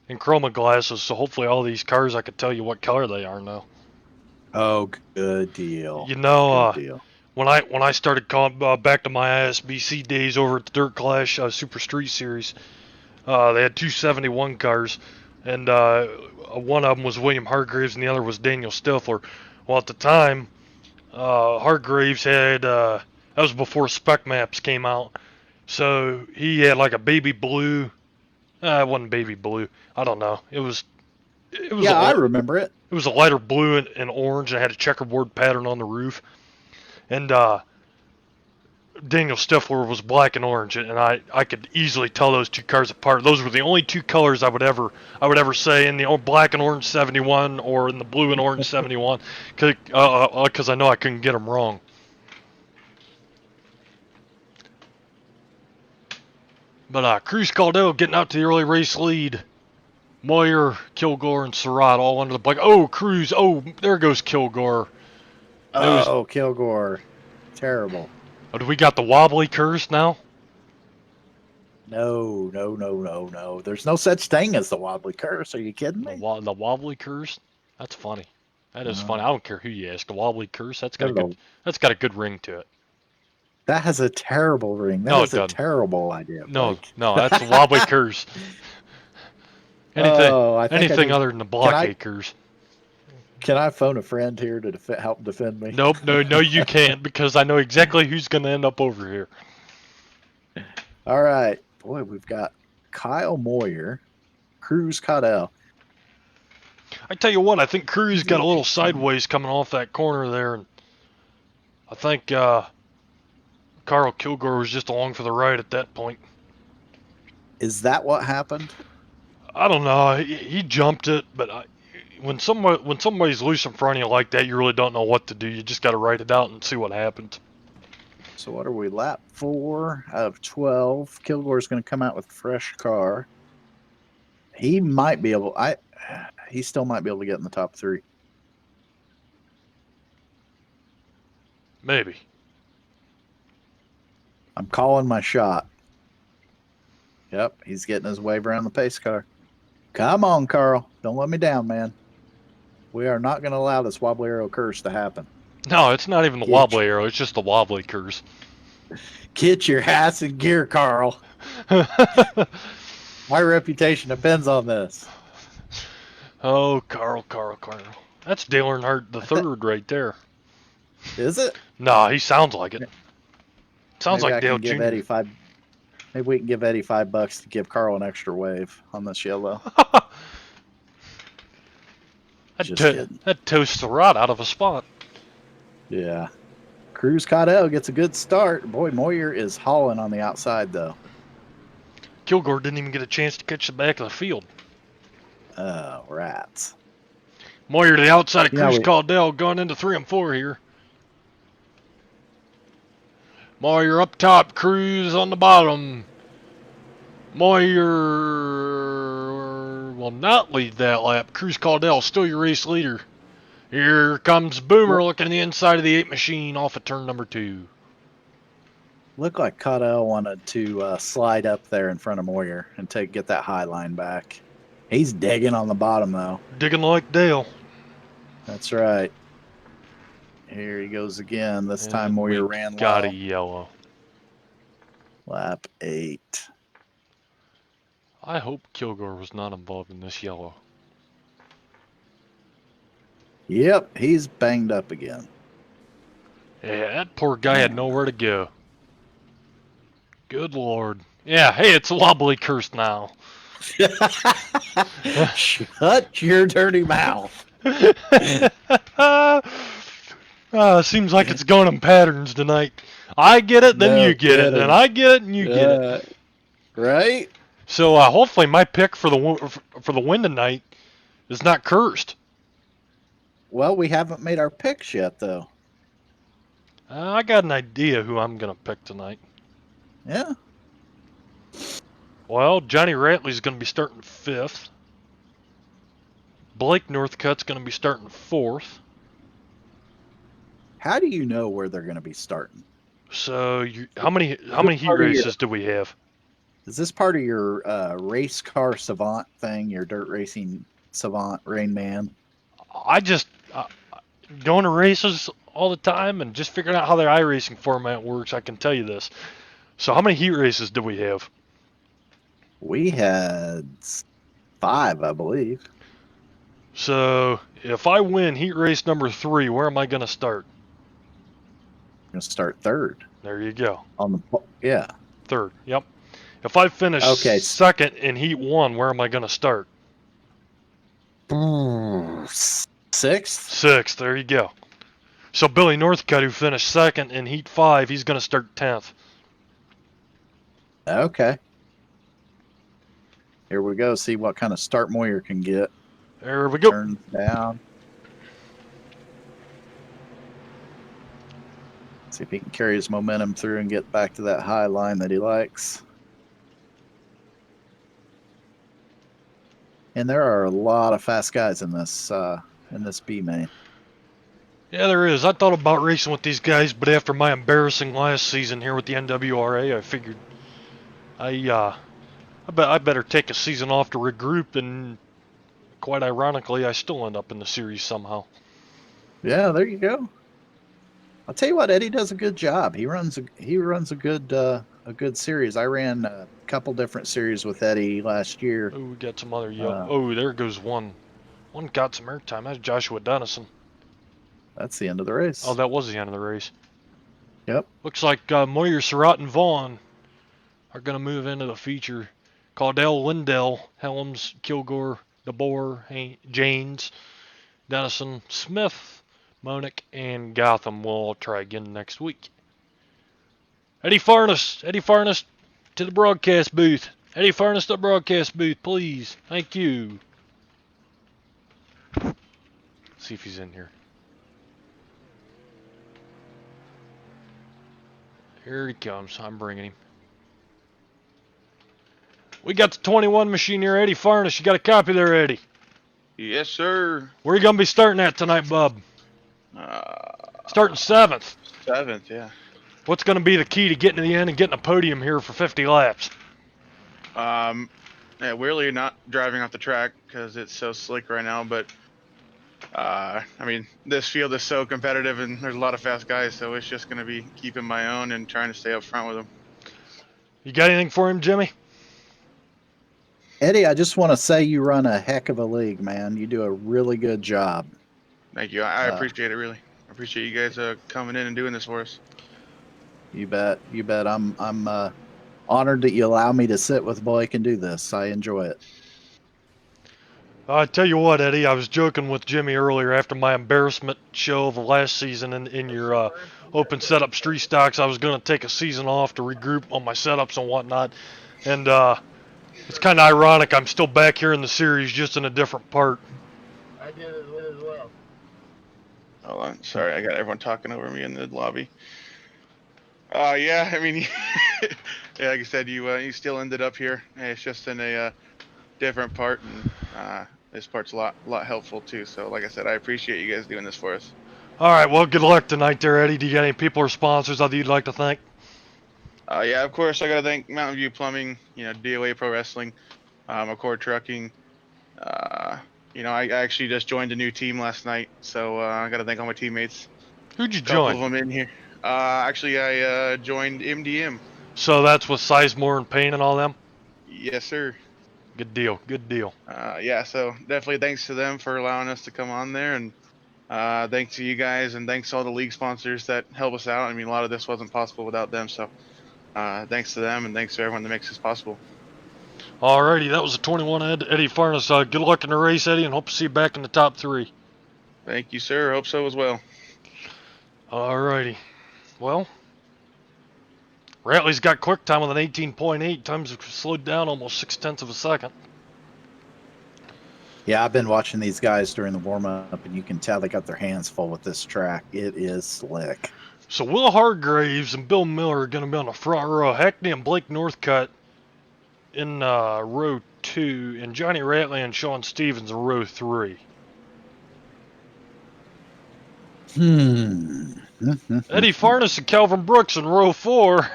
Enchroma glasses, so hopefully all these cars I could tell you what color they are now. Oh, good deal. You know, good deal. when I started calling back to my ISBC days over at the Dirt Clash Super Street Series, they had 271 cars, and one of them was William Hargraves and the other was Daniel Stifler. Well, at the time, Hargraves had that was before Spec Maps came out, so he had like a baby blue. It wasn't baby blue. I don't know. It was. Yeah, I remember it. It was a lighter blue and orange, and had a checkerboard pattern on the roof. And Daniel Stifler was black and orange, and I could easily tell those two cars apart. Those were the only two colors I would ever say in the black and orange 71 or in the blue and orange 71, because I know I couldn't get them wrong. But Cruz Caldell getting out to the early race lead. Moyer, Kilgore, and Surratt all under the bike. Oh, Cruz. Oh, there goes Kilgore. It was. Oh, Kilgore. Terrible. Oh, do we got the wobbly curse now? No, no, no, no, no. There's no such thing as the wobbly curse. Are you kidding me? The wobbly curse? That's funny. That is funny. I don't care who you ask. The wobbly curse. That's got a good. That's got a good ring to it. That has a terrible ring. That No, is it a doesn't. terrible idea. No, Blake. no, that's the wobbly curse. Anything other than the blockade curse. Can I phone a friend here to help defend me? Nope, no, you can't, because I know exactly who's going to end up over here. All right. Boy, we've got Kyle Moyer, Cruz Caldell. I tell you what, I think Cruz got a little sideways coming off that corner there, and I think Carl Kilgore was just along for the ride at that point. Is that what happened? I don't know. He jumped it, but when somebody's loose in front of you like that, you really don't know what to do. You just got to write it out and see what happens. So what are we? Lap 4 out of 12. Kilgore's going to come out with a fresh car. He might be able. He still might be able to get in the top 3. Maybe. I'm calling my shot. Yep, he's getting his wave around the pace car. Come on, Carl. Don't let me down, man. We are not going to allow this wobbly arrow curse to happen. No, it's not even the wobbly arrow. It's just the wobbly curse. Get your ass in gear, Carl. My reputation depends on this. Oh, Carl. That's Dale Earnhardt the third right there. Is it? Nah, he sounds like it. Sounds Maybe like Dale Jr. Maybe we can give Eddie $5 to give Carl an extra wave on this yellow. That toasts the rod out of a spot. Yeah. Cruz Caldell gets a good start. Boy, Moyer is hauling on the outside, though. Kilgore didn't even get a chance to catch the back of the field. Oh, rats. Moyer to the outside of Cruz Caldell going into 3 and 4 here. Moyer up top, Cruz on the bottom. Moyer will not lead that lap. Cruz Caldell still your race leader. Here comes Boomer looking at the inside of the 8 machine off of turn number 2. Looked like Caldell wanted to slide up there in front of Moyer and get that high line back. He's digging on the bottom, though. Digging like Dale. That's right. Here he goes again. This time Moyer ran low. Got a yellow. Lap 8. I hope Kilgore was not involved in this yellow. Yep, he's banged up again. Yeah, that poor guy had nowhere to go. Good Lord. Yeah, hey, it's a wobbly curse now. Shut your dirty mouth. Seems like it's going in patterns tonight. I get it, then you get it, and I get it, and you get it. Right? So hopefully my pick for the win tonight is not cursed. Well, we haven't made our picks yet, though. I got an idea who I'm going to pick tonight. Yeah. Well, Johnny Ratley's going to be starting 5th. Blake Northcutt's going to be starting 4th. How do you know where they're going to be starting? So, how many heat races do we have? Is this part of your race car savant thing, your dirt racing savant, Rain Man? I just going to races all the time and just figuring out how their iRacing format works. I can tell you this. So, how many heat races do we have? We had 5, I believe. So, if I win heat race number 3, where am I going to start? I'm going to start 3rd. There you go. Yeah. 3rd, yep. If I finish 2nd in heat 1, where am I going to start? 6th? 6th, there you go. So Billy Northcutt, who finished 2nd in heat 5, he's going to start 10th. Okay. Here we go. See what kind of start Moyer can get. There we go. Turns down. See if he can carry his momentum through and get back to that high line that he likes. And there are a lot of fast guys in this B main. Yeah, there is. I thought about racing with these guys, but after my embarrassing last season here with the NWRA, I figured I better take a season off to regroup, and quite ironically, I still end up in the series somehow. Yeah, there you go. I'll tell you what, Eddie does a good job. He runs a good series. I ran a couple different series with Eddie last year. Oh, we got some other oh, there goes one. One got some airtime. That's Joshua Dennison. That's the end of the race. Oh, that was the end of the race. Yep. Looks like Moyer, Surratt, and Vaughn are going to move into the feature. Caudell, Lindell, Helms, Kilgore, DeBoer, Janes, Dennison, Smith, Monick, and Gotham will all try again next week. Eddie Farness to the broadcast booth. Eddie Farness to the broadcast booth, please. Thank you. Let's see if he's in here. Here he comes. I'm bringing him. We got the 21 machine here, Eddie Farness. You got a copy there, Eddie? Yes, sir. Where are you going to be starting at tonight, bub? Starting 7th. 7th, yeah. What's going to be the key to getting to the end and getting a podium here for 50 laps? Yeah, really not driving off the track because it's so slick right now, but I mean, this field is so competitive and there's a lot of fast guys, so it's just going to be keeping my own and trying to stay up front with them. You got anything for him, Jimmy? Eddie, I just want to say you run a heck of a league, man. You do a really good job. Thank you. I appreciate it, really. I appreciate you guys coming in and doing this for us. You bet. You bet. I'm honored that you allow me to sit with Blake and do this. I enjoy it. I tell you what, Eddie, I was joking with Jimmy earlier after my embarrassment show of the last season in your open setup street stocks. I was going to take a season off to regroup on my setups and whatnot. And it's kind of ironic. I'm still back here in the series, just in a different part. I did it as well. Hold on. Sorry, I got everyone talking over me in the lobby. Yeah, I mean, yeah, like I said, you still ended up here. It's just in a different part, and this part's a lot helpful too. So, like I said, I appreciate you guys doing this for us. All right, well, good luck tonight there, Eddie. Do you got any people or sponsors that you'd like to thank? Yeah, of course, I got to thank Mountain View Plumbing, DOA Pro Wrestling, Accord Trucking. I actually just joined a new team last night, so I got to thank all my teammates. Who'd you Couple join? of them in here. Actually, I joined MDM. So that's with Sizemore and Payne and all them? Yes, sir. Good deal, good deal. Yeah, so definitely thanks to them for allowing us to come on there, and thanks to you guys, and thanks to all the league sponsors that help us out. I mean, a lot of this wasn't possible without them, so thanks to them, and thanks to everyone that makes this possible. Alrighty, that was a 21 Eddie Farness. Good luck in the race, Eddie, and hope to see you back in the top 3. Thank you, sir. Hope so as well. Alrighty. Well, Ratley's got quick time with an 18.8. Times have slowed down almost 0.6 of a second. Yeah, I've been watching these guys during the warm-up, and you can tell they got their hands full with this track. It is slick. So Will Hargraves and Bill Miller are going to be on the front row. Hackney and Blake Northcutt in row 2, and Johnny Ratley and Sean Stevens in row 3. Eddie Farness and Calvin Brooks in row 4,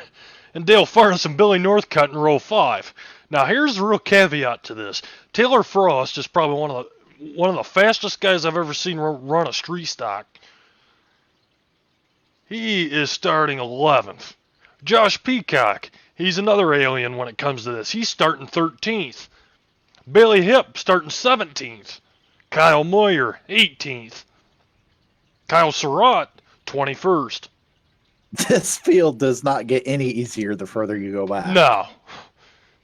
and Dale Farness and Billy Northcutt in row 5. Now here's the real caveat to this. Taylor Frost is probably one of the fastest guys I've ever seen run a street stock. He is starting 11th. Josh Peacock, he's another alien when it comes to this. He's starting 13th. Bailey Hipp starting 17th. Kyle Moyer 18th. Kyle Surratt 21st. This field does not get any easier the further you go back. No.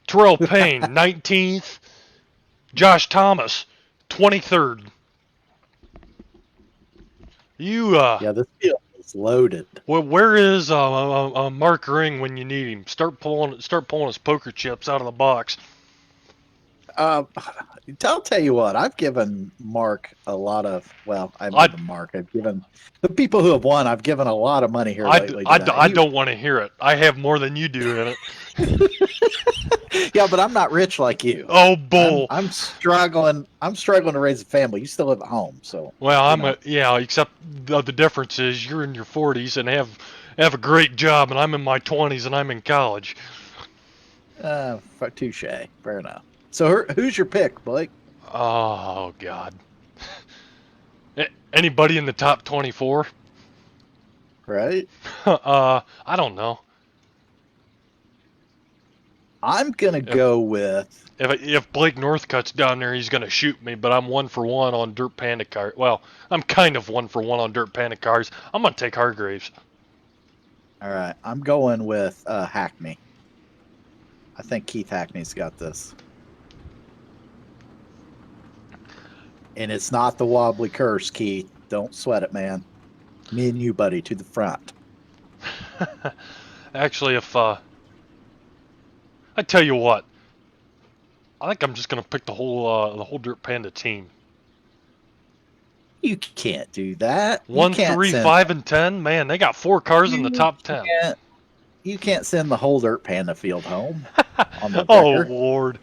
Terrell Payne 19th. Josh Thomas 23rd. Yeah, this field is loaded. Well, where is Mark Ring when you need him? Start pulling his poker chips out of the box. I'll tell you what, I've given Mark a lot of, I've given the people who have won, I've given a lot of money here lately. I don't want to hear it. I have more than you do in it. Yeah, but I'm not rich like you. Oh, bull. I'm struggling. I'm struggling to raise a family. You still live at home, so Well, you I'm know. yeah. Except the difference is you're in your 40s and have a great job, and I'm in my 20s and I'm in college. Touche. Fair enough. So who's your pick, Blake? Oh God. Anybody in the top 24? Right? I don't know. I'm gonna If go with. if Blake Northcutt's down there, he's gonna shoot me. But I'm 1-for-1 on Dirt Panda cars. Well, I'm kind of 1-for-1 on Dirt Panda cars. I'm gonna take Hargraves. All right, I'm going with Hackney. I think Keith Hackney's got this. And it's not the wobbly curse, Keith. Don't sweat it, man. Me and you, buddy, to the front. Actually, if I tell you what, I think I'm just gonna pick the whole Dirt Panda team. You can't do that. You One, can't three, send. 5, and 10. Man, they got 4 cars in the You top 10. can't. You can't send the whole Dirt Panda field home on the Oh wrecker. Lord,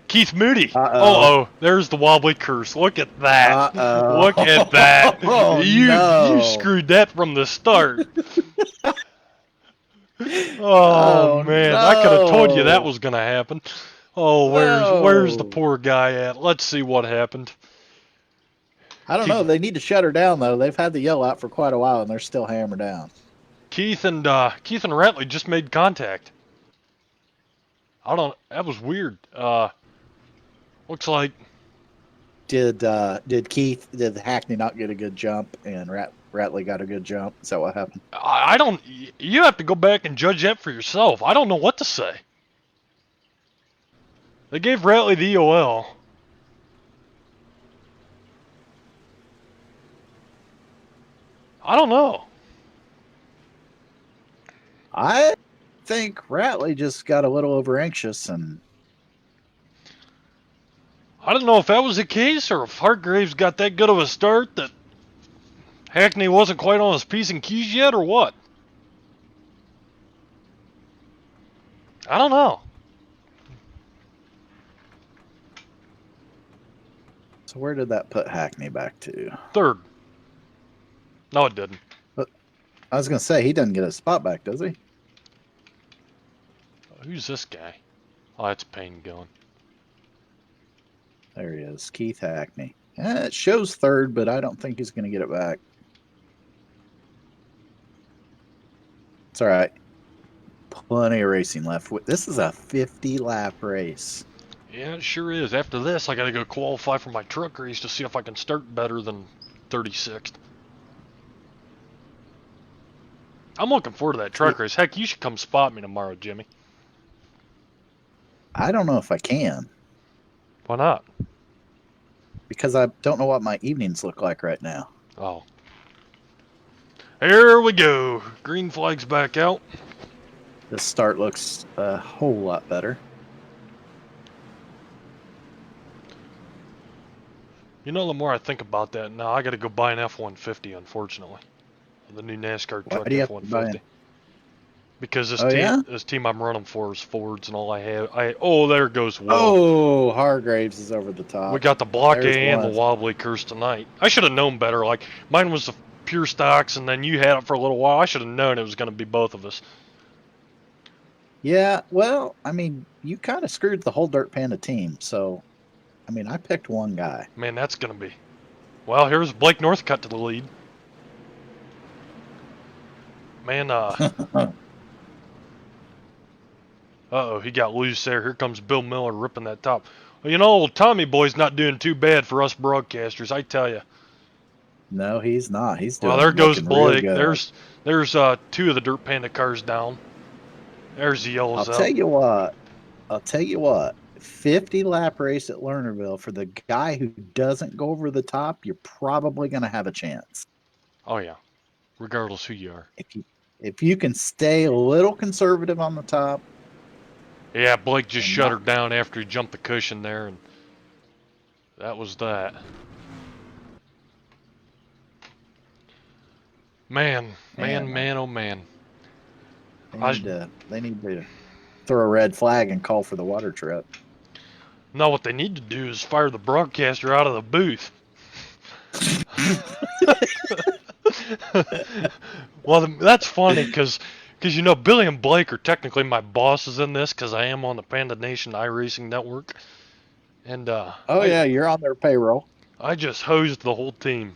Keith Moody. Uh-oh. Oh, there's the wobbly curse. Look at that. Uh-oh. Look at that. Oh, You no. screwed that from the start. Oh Oh, man, I could have told you that no. was gonna happen. Oh, where's the No. poor guy at? Let's see what happened. I don't know. They need to shut her down, though. They've had the yell out for quite a while, and they're still hammered down. Keith and Ratley just made contact. I don't. That was weird. Looks like Did Hackney not get a good jump, and Ratley got a good jump? Is that what happened? I don't. You have to go back and judge that for yourself. I don't know what to say. They gave Ratley the EOL. I don't know. I think Ratley just got a little over anxious, and I don't know if that was the case or if Hargraves got that good of a start that Hackney wasn't quite on his P's and Q's yet or what. I don't know. so where did that put Hackney back to? Third. No, it didn't. I was gonna say he doesn't get a spot back, does he? Who's this guy? Oh, that's Payne going. There he is, Keith Hackney. It shows third, but I don't think he's gonna get it back. It's all right. Plenty of racing left. This is a 50-lap race. Yeah, it sure is. After this, I gotta go qualify for my truck race to see if I can start better than 36th. I'm looking forward to that truck race. Heck, you should come spot me tomorrow, Jimmy. I don't know if I can Why not? because I don't know what my evenings look like right now. Oh. Here we go. Green flag's back out. This start looks a whole lot better. You know, the more I think about that, now I gotta go buy an F-150, unfortunately. The new NASCAR Why truck do you have to buy F-150. it? Because Oh, yeah? this team I'm running for is Fords, and all I have, oh, there goes Will. Oh, Hargraves is over the top. We got the block There's A and the one. wobbly curse tonight. I should have known better. Like, mine was the pure stocks, and then you had it for a little while. I should have known it was going to be both of us. Yeah, well, I mean, you kind of screwed the whole Dirt Panda team. So, I mean, I picked one guy. Man, that's going to be... Well, here's Blake Northcutt to the lead. Man, uh-oh, he got loose there. Here comes Bill Miller ripping that top. Well, you know, old Tommy boy's not doing too bad for us broadcasters, I tell you. No, he's not. He's doing. Well, there goes looking real Blake. good. There's 2 of the Dirt Panda cars down. There's the yellows I'll out. tell you what. 50-lap race at Lernerville for the guy who doesn't go over the top, you're probably going to have a chance. Oh yeah, regardless who you are. If you can stay a little conservative on the top. Yeah, Blake just And shut not- her down after he jumped the cushion there, and that was that. Man, Man. oh man. They need to throw a red flag and call for the water trip. No, what they need to do is fire the broadcaster out of the booth. Well, that's funny because you know Billy and Blake are technically my bosses in this because I am on the Panda Nation iRacing network, and Oh yeah, you're on their payroll. I just hosed the whole team.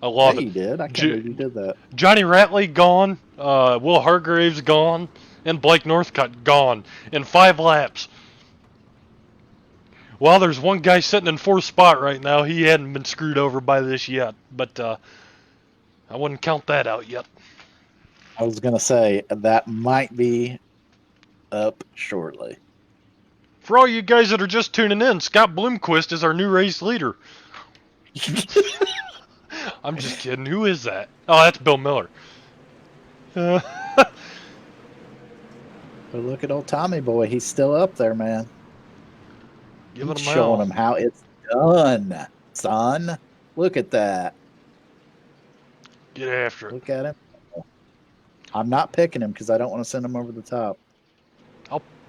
I Yeah, love it. you did. I can't believe you did that. Johnny Ratley gone, Will Hargraves gone, and Blake Northcutt gone in 5 laps. Well, there's one guy sitting in 4th spot right now. He hadn't been screwed over by this yet, but I wouldn't count that out yet. I was gonna say that might be up shortly. For all you guys that are just tuning in, Scott Bloomquist is our new race leader. I'm just kidding. Who is that? Oh, that's Bill Miller. But look at old Tommy boy. He's still up there, man. Giving He's him showing hell. him how it's done, son. Look at that. Get after it. Look at him. I'm not picking him because I don't want to send him over the top.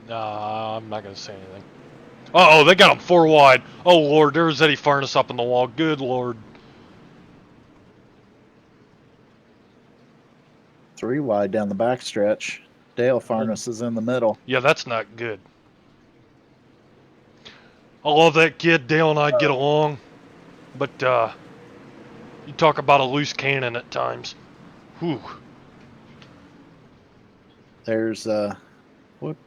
I'm not going to say anything. Uh-oh, they got him 4 wide. Oh, Lord, there's Eddie Furness up in the wall. Good Lord. 3 wide down the backstretch. Dale Farness is in the middle. Yeah, that's not good. I love that kid. Dale and I get along. But, you talk about a loose cannon at times. Whew. There's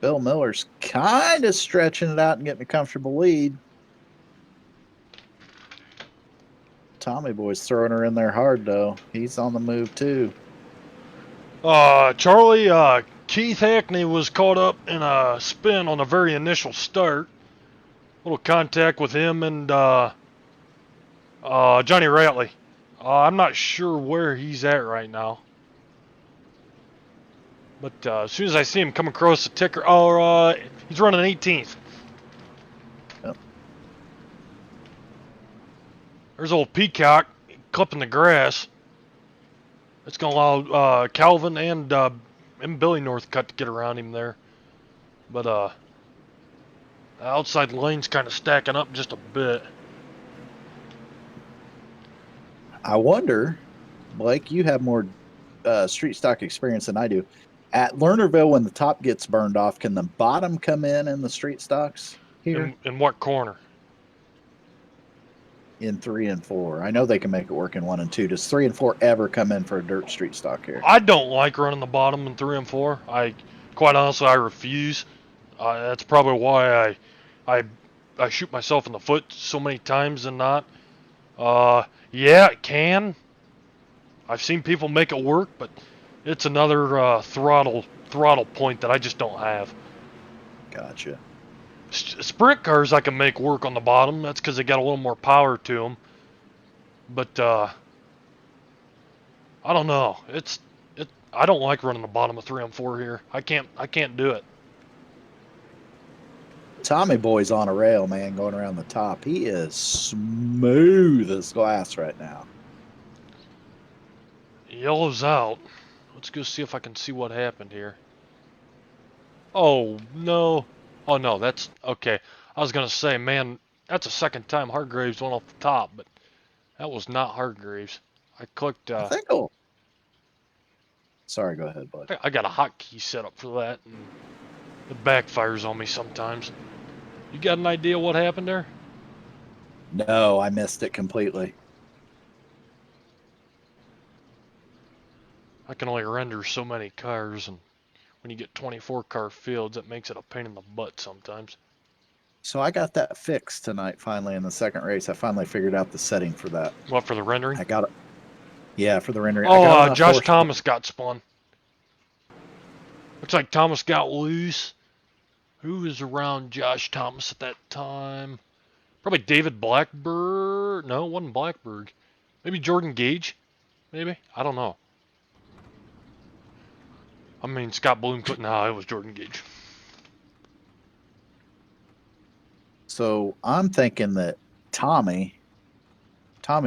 Bill Miller's kind of stretching it out and getting a comfortable lead. Tommy boy's throwing her in there hard though. He's on the move too. Charlie, Keith Hackney was caught up in a spin on the very initial start. Little contact with him and Johnny Ratley. I'm not sure where he's at right now. But as soon as I see him come across the ticker, he's running 18th. Yep. There's old Peacock clipping the grass. It's going to allow Calvin and Billy Northcutt to get around him there. But the outside lane's kind of stacking up just a bit. I wonder, Blake, you have more street stock experience than I do. At Lernerville, when the top gets burned off, can the bottom come in the street stocks here? In what corner? In 3 and 4. I know they can make it work in 1 and 2. Does 3 and 4 ever come in for a dirt street stock here? I don't like running the bottom in 3 and 4. Quite honestly, I refuse. That's probably why I shoot myself in the foot so many times and not. Yeah, it can. I've seen people make it work, but it's another throttle point that I just don't have. Gotcha. Sprint cars I can make work on the bottom. That's because they got a little more power to them. But I don't know. I don't like running the bottom of 3 and 4 here. I can't do it. Tommy boy's on a rail, man, going around the top. He is smooth as glass right now. Yellow's out. Let's go see if I can see what happened here. Oh, no. Oh, no, that's... Okay. I was going to say, man, that's the second time Hargraves went off the top, but that was not Hargraves. I clicked... I think Sorry, go ahead, bud. I got a hotkey set up for that, and it backfires on me sometimes. You got an idea what happened there? No, I missed it completely. I can only render so many cars, and when you get 24 car fields, it makes it a pain in the butt sometimes. So I got that fixed tonight finally in the second race. I finally figured out the setting for that. What, for the rendering? I got it. Yeah, for the rendering. Oh, Josh Thomas got spun. Looks like Thomas got loose. Who was around Josh Thomas at that time? Probably David Blackburg. No, it wasn't Blackburg. Maybe Jordan Gage? Maybe? I don't know. I mean, Scott Bloomquist. No, it was Jordan Gage. So I'm thinking that Tommy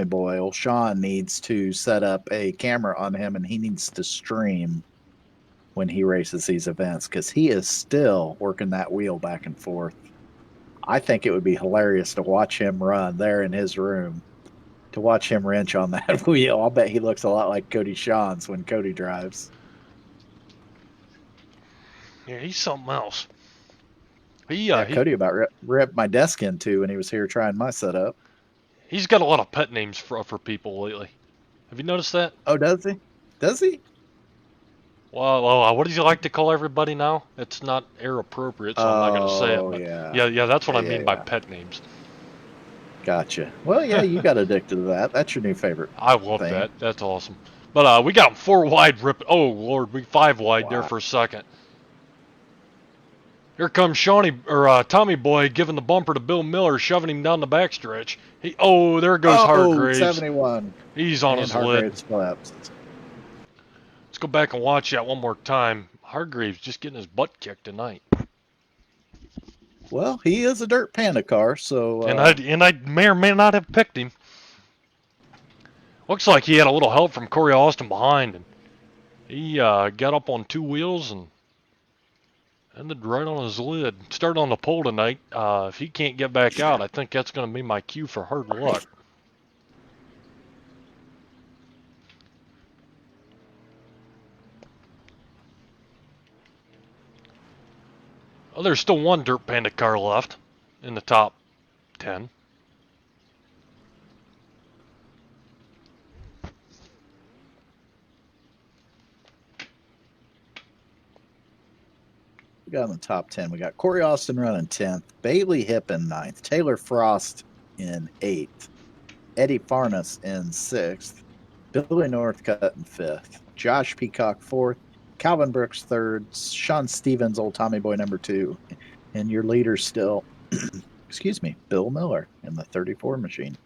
boy, old Sean, needs to set up a camera on him and he needs to stream when he races these events because he is still working that wheel back and forth. I think it would be hilarious to watch him run there in his room, to watch him wrench on that wheel. I'll bet he looks a lot like Cody Sean's when Cody drives. Yeah, he's something else. Yeah, Cody about ripped my desk in too when he was here trying my setup. He's got a lot of pet names for people lately. Have you noticed that? Oh, does he? Does he? Well, what does he like to call everybody now? It's not air appropriate, so I'm not going to say it. But yeah, that's what I mean by pet names. Gotcha. Well, yeah, you got addicted to that. That's your new favorite. I love that. That's awesome. But we got him 4 wide rip. Oh Lord, we 5 wide there for a second. Here comes Tommy Boy giving the bumper to Bill Miller, shoving him down the backstretch. There goes Hargraves. 71. He's on his lid. Collapsed. Let's go back and watch that one more time. Hargraves just getting his butt kicked tonight. Well, he is a dirt Panda car, so. And I may or may not have picked him. Looks like he had a little help from Corey Austin behind, and he got up on 2 wheels and ended right on his lid. Started on the pole tonight. If he can't get back out, I think that's going to be my cue for hard luck. Oh, there's still one Dirt Panda car left in the top 10. We got in the top 10. We got Corey Austin running 10th, Bailey Hipp in 9th, Taylor Frost in 8th, Eddie Farnes in 6th, Billy Northcutt in 5th, Josh Peacock 4th, Calvin Brooks 3rd, Sean Stevens, old Tommy Boy number 2, and your leader still, excuse me, Bill Miller in the 34 machine.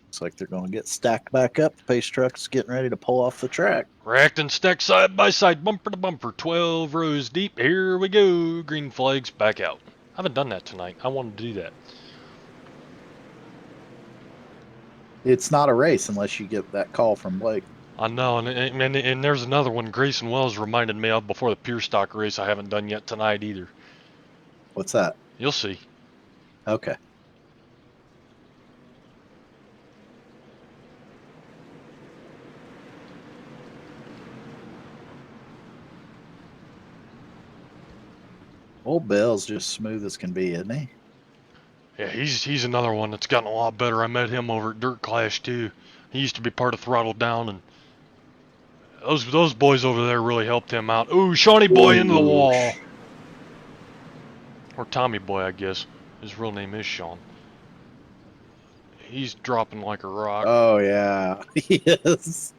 Looks like they're going to get stacked back up. The pace truck's getting ready to pull off the track. Racked and stacked side by side, bumper to bumper, 12 rows deep. Here we go. Green flags back out. I haven't done that tonight. I wanted to do that. It's not a race unless you get that call from Blake. I know, and there's another one Grayson Wells reminded me of before the pure stock race I haven't done yet tonight either. What's that? You'll see. Okay. Old Bill's just smooth as can be, isn't he? Yeah, he's another one that's gotten a lot better. I met him over at Dirt Clash too. He used to be part of Throttle Down, and those boys over there really helped him out. Ooh, Shawnee Boy into the wall. Or Tommy Boy, I guess. His real name is Sean. He's dropping like a rock. Oh, yeah. He is.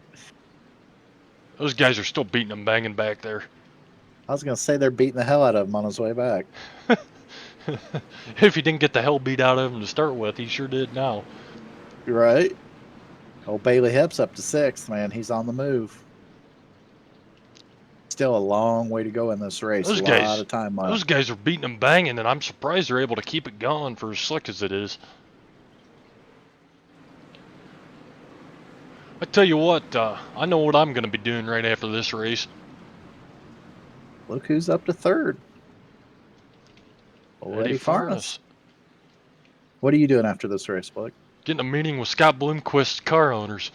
Those guys are still beating and banging back there. I was going to say they're beating the hell out of him on his way back. If he didn't get the hell beat out of him to start with, he sure did now. Right? Old Bailey Hipp's up to 6th, man. He's on the move. Still a long way to go in this race. Those a guys, lot of time left. Those guys are beating and banging, and I'm surprised they're able to keep it going for as slick as it is. I tell you what, I know what I'm going to be doing right after this race. Look who's up to 3rd. Eddie Farnes. What are you doing after this race, Blake? Getting a meeting with Scott Bloomquist car owners.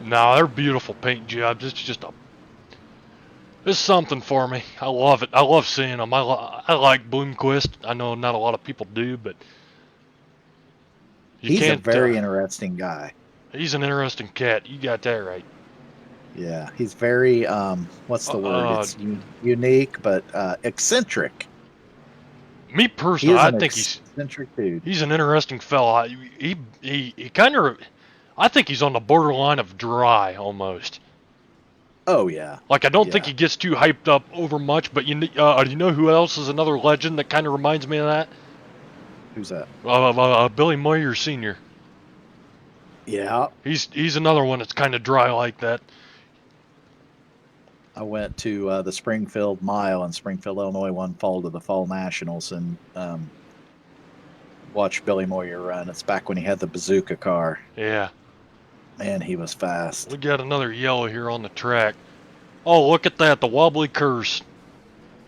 No, they're beautiful paint jobs. It's something for me. I love it. I love seeing them. I like Bloomquist. I know not a lot of people do, but he's a very interesting guy. He's an interesting cat. You got that right. Yeah, he's very, what's the word? It's unique, but eccentric. Me personally, I think he's eccentric dude. He's an interesting fella. He kind of, I think he's on the borderline of dry almost. Oh yeah. Like I don't think he gets too hyped up over much, but you know who else is another legend that kind of reminds me of that? Who's that? Billy Moyer Sr. Yeah. He's another one that's kind of dry like that. I went to the Springfield Mile in Springfield, Illinois, one fall to the Fall Nationals, and watched Billy Moyer run. It's back when he had the bazooka car. Yeah. Man, he was fast. We got another yellow here on the track. Oh, look at that, the wobbly curse.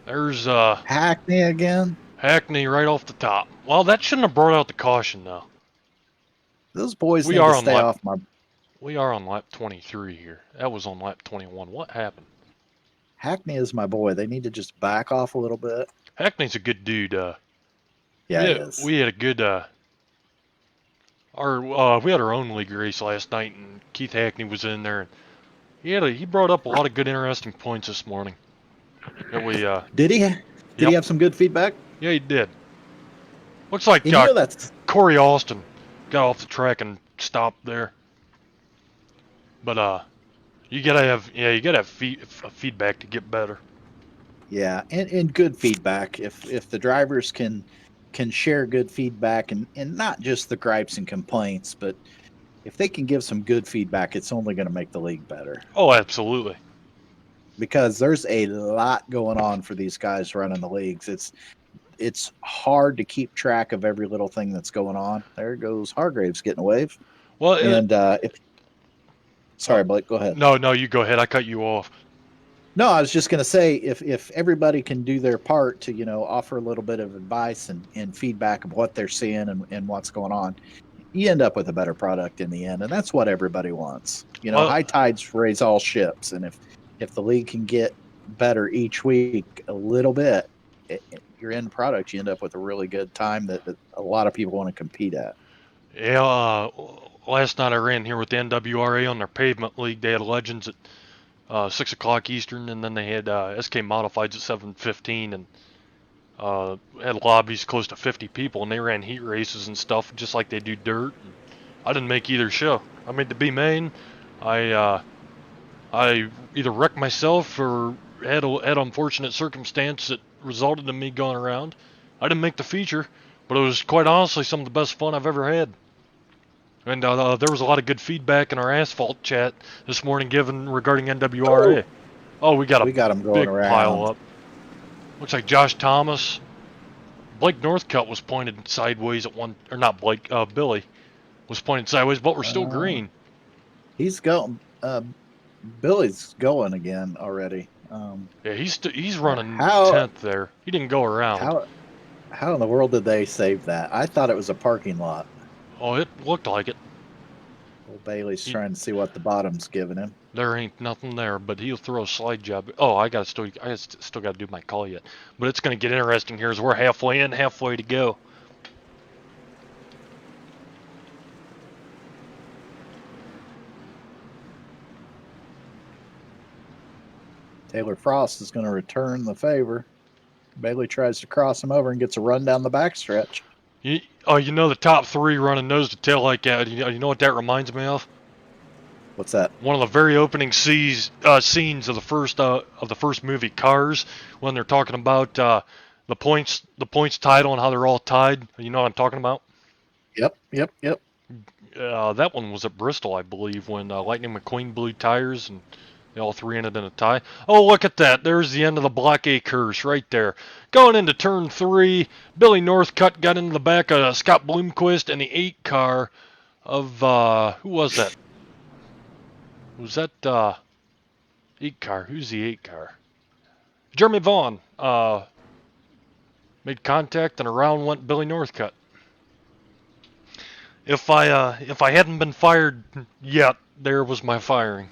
There's Hackney again. Hackney right off the top. Well, that shouldn't have brought out the caution though. Those boys We need are to on stay lap- off my. We are on lap 23 here. That was on lap 21. What happened? Hackney is my boy. They need to just back off a little bit. Hackney's a good dude. Yeah, he is. We had a good we had our own league race last night, and Keith Hackney was in there. And he brought up a lot of good, interesting points this morning. That we Did he? Did Yep. he have some good feedback? Yeah, he did. Looks like And you know that's Corey Austin got off the track and stopped there. But you gotta have feedback to get better. yeah, and good feedback. If the drivers can share good feedback and not just the gripes and complaints, but if they can give some good feedback, it's only going to make the league better. Oh, absolutely. Because there's a lot going on for these guys running the leagues. It's hard to keep track of every little thing that's going on. There goes Hargraves getting a wave. Well, And sorry, Blake, go ahead. no, you go ahead. I cut you off. No, I was just going to say if everybody can do their part to offer a little bit of advice and feedback of what they're seeing and what's going on, you end up with a better product in the end, and that's what everybody wants. Well- High tides raise all ships, and if the league can get better each week a little bit, your end product, you end up with a really good time that a lot of people want to compete at. Yeah, last night I ran here with the NWRA on their pavement league. They had Legends at 6 o'clock Eastern, and then they had SK Modifieds at 7:15, and had lobbies close to 50 people, and they ran heat races and stuff just like they do dirt. I didn't make either show. I made the B main. I either wrecked myself or had unfortunate circumstance that resulted in me going around. I didn't make the feature, but it was quite honestly some of the best fun I've ever had. And there was a lot of good feedback in our asphalt chat this morning given regarding NWRA. Oh, we got them going big around. pile up. Looks like Josh Thomas. Blake Northcutt was pointed sideways at one, or not Blake, Billy was pointed sideways, but we're still green. He's going. Billy's going again already. Yeah, he's running How- 10th there. He didn't go around. How in the world did they save that? I thought it was a parking lot. Oh, it looked like it. Old Bailey's trying to see what the bottom's giving him. There ain't nothing there, but he'll throw a slide job. Oh, I still got to do my call yet. But it's going to get interesting here as we're halfway in, halfway to go. Taylor Frost is going to return the favor. Bailey tries to cross him over and gets a run down the backstretch. You know the top three running nose to tail like that. You know what that reminds me of? What's that? One of the very opening scenes of the first movie, Cars, when they're talking about the points title and how they're all tied. You know what I'm talking about? Yep. That one was at Bristol, I believe, when Lightning McQueen blew tires and they all three ended in a tie. Oh, look at that. There's the end of the Block A curse right there. Going into turn 3, Billy Northcutt got into the back of Scott Bloomquist and the 8 car of, who was that? Was that 8 car? Who's the 8 car? Jeremy Vaughn made contact and around went Billy Northcutt. If I hadn't been fired yet, there was my firing.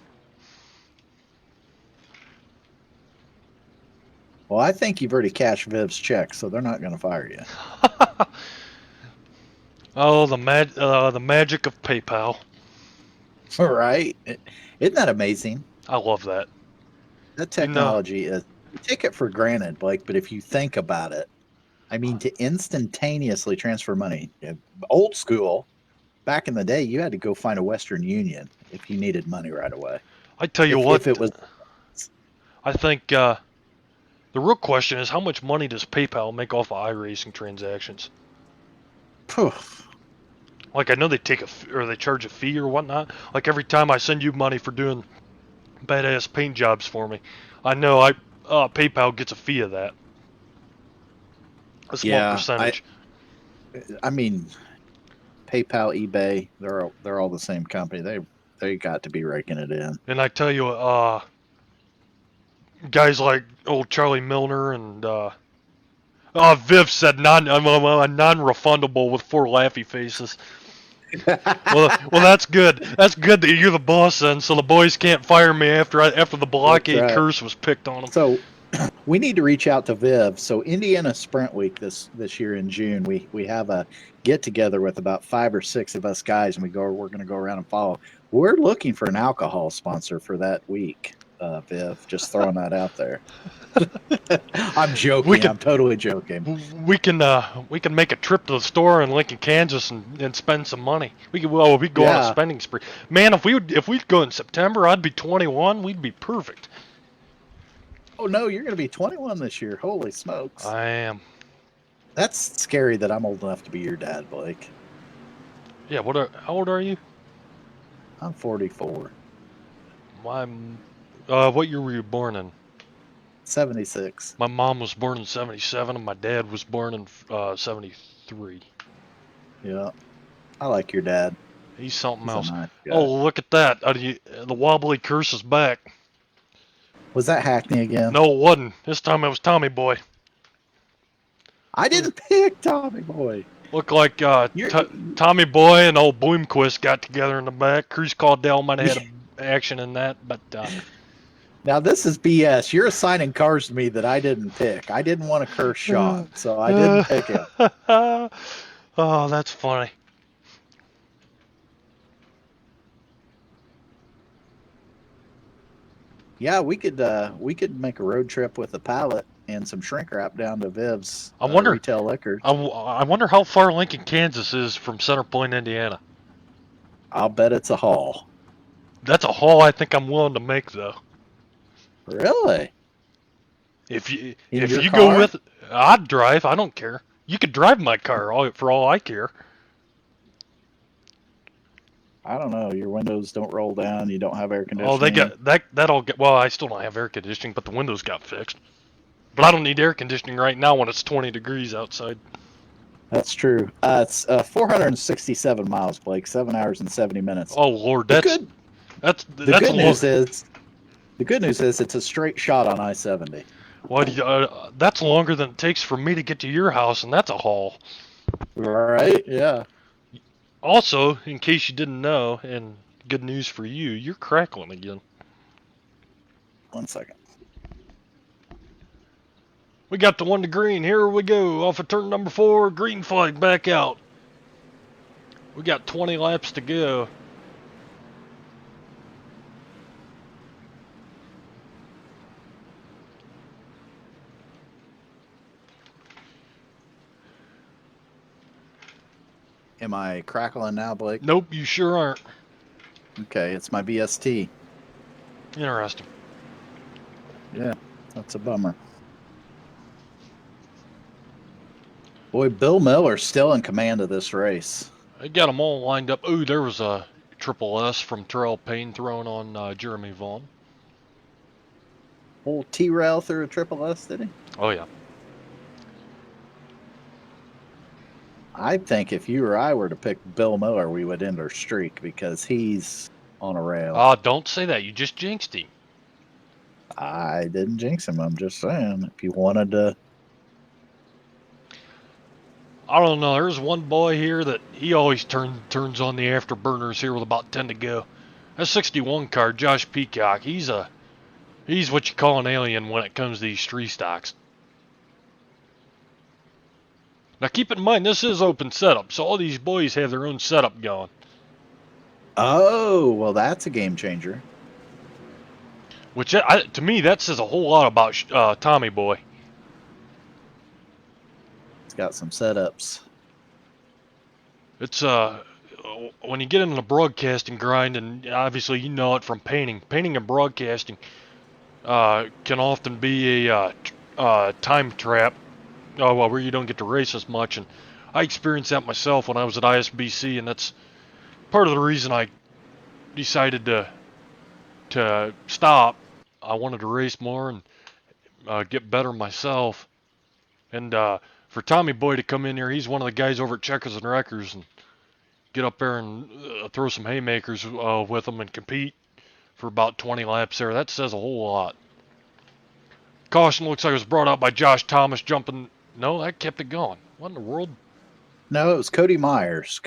Well, I think you've already cashed Viv's check, so they're not going to fire you. Oh, the magic of PayPal. All right. Isn't that amazing? I love that. That technology is, you take it for granted, Blake, but if you think about it, I mean, to instantaneously transfer money, old school, back in the day, you had to go find a Western Union if you needed money right away. I tell you what, if it was, I think the real question is how much money does PayPal make off of iRacing transactions? poof, Like I know they take they charge a fee or whatnot. Like every time I send you money for doing badass paint jobs for me. I know PayPal gets a fee of that. A small Yeah, percentage. I mean, PayPal, eBay, they're all the same company. They got to be raking it in. And I tell you, guys like old Charlie Milner and Viv said non-refundable with 4 laughy faces. Well, that's good. That's good that you're the boss then, so the boys can't fire me after the blockade right. curse was picked on them. So we need to reach out to Viv. So Indiana Sprint Week this year in June, we have a get together with about 5 or 6 of us guys, and we're going to go around and follow. We're looking for an alcohol sponsor for that week, Viv. Just throwing that out there. I'm joking. I'm totally joking. We can make a trip to the store in Lincoln, Kansas, and spend some money. We could go on a spending spree. Man, if we'd go in September, I'd be 21. We'd be perfect. Oh no, you're going to be 21 this year. Holy smokes! I am. That's scary that I'm old enough to be your dad, Blake. Yeah. How old are you? I'm 44. What year were you born in? 76. My mom was born in 77, and my dad was born in 73. Yeah, I like your dad. He's something else. Nice guy. Oh, look at that! The wobbly curse is back. Was that Hackney again? No, it wasn't. This time it was Tommy Boy. I didn't pick Tommy Boy. Looked like Tommy Boy and old Bloomquist got together in the back. Cruise Caudell might have had action in that, but... Now, this is BS. You're assigning cars to me that I didn't pick. I didn't want a curse shot, so I didn't pick it. Oh, that's funny. Yeah, we could make a road trip with a pallet and some shrink wrap down to Viv's retail liquor. I wonder how far Lincoln, Kansas is from Center Point, Indiana. I'll bet it's a haul. That's a haul I think I'm willing to make, though. Really? If you car? go with, I'd drive. I don't care. You could drive my car for all I care. I don't know. Your windows don't roll down. You don't have air conditioning. Oh, they got that. That'll get. Well, I still don't have air conditioning, but the windows got fixed. But I don't need air conditioning right now when it's 20 degrees outside. That's true. It's 467 miles, Blake. 7 hours and 70 minutes. Oh Lord, The good news is it's a straight shot on I-70. Well, that's longer than it takes for me to get to your house, and that's a haul. Right? Yeah. Also, in case you didn't know, and good news for you, you're crackling again. 1 second. We got the one to green. Here we go. Off of turn number 4, green flag back out. We got 20 laps to go. Am I crackling now, Blake? Nope, you sure aren't. Okay, it's my VST. Interesting. Yeah, that's a bummer. Boy, Bill Miller's still in command of this race. I got them all lined up. Ooh, there was a triple S from Terrell Payne thrown on Jeremy Vaughn. Old T-Rail through a triple S, did he? Oh, yeah. I think if you or I were to pick Bill Miller, we would end our streak because he's on a rail. Don't say that. You just jinxed him. I didn't jinx him. I'm just saying. If you wanted to... I don't know. There's one boy here that he always turns on the afterburners here with about 10 to go. That 61 car, Josh Peacock, he's what you call an alien when it comes to these street stocks. Now keep in mind, this is open setup, so all these boys have their own setup going. Oh, well, that's a game changer. Which, to me, that says a whole lot about Tommy Boy. It's got some setups. It's, when you get into the broadcasting grind, and obviously you know it from painting and broadcasting can often be a time trap. Where you don't get to race as much, and I experienced that myself when I was at ISBC, and that's part of the reason I decided to to stop. I wanted to race more and get better myself. And for Tommy Boy to come in here, he's one of the guys over at Checkers and Wreckers, and get up there and throw some haymakers with them and compete for about 20 laps there. That says a whole lot. Caution looks like it was brought out by Josh Thomas jumping. No, that kept it going. What in the world? No, it was Cody Myers.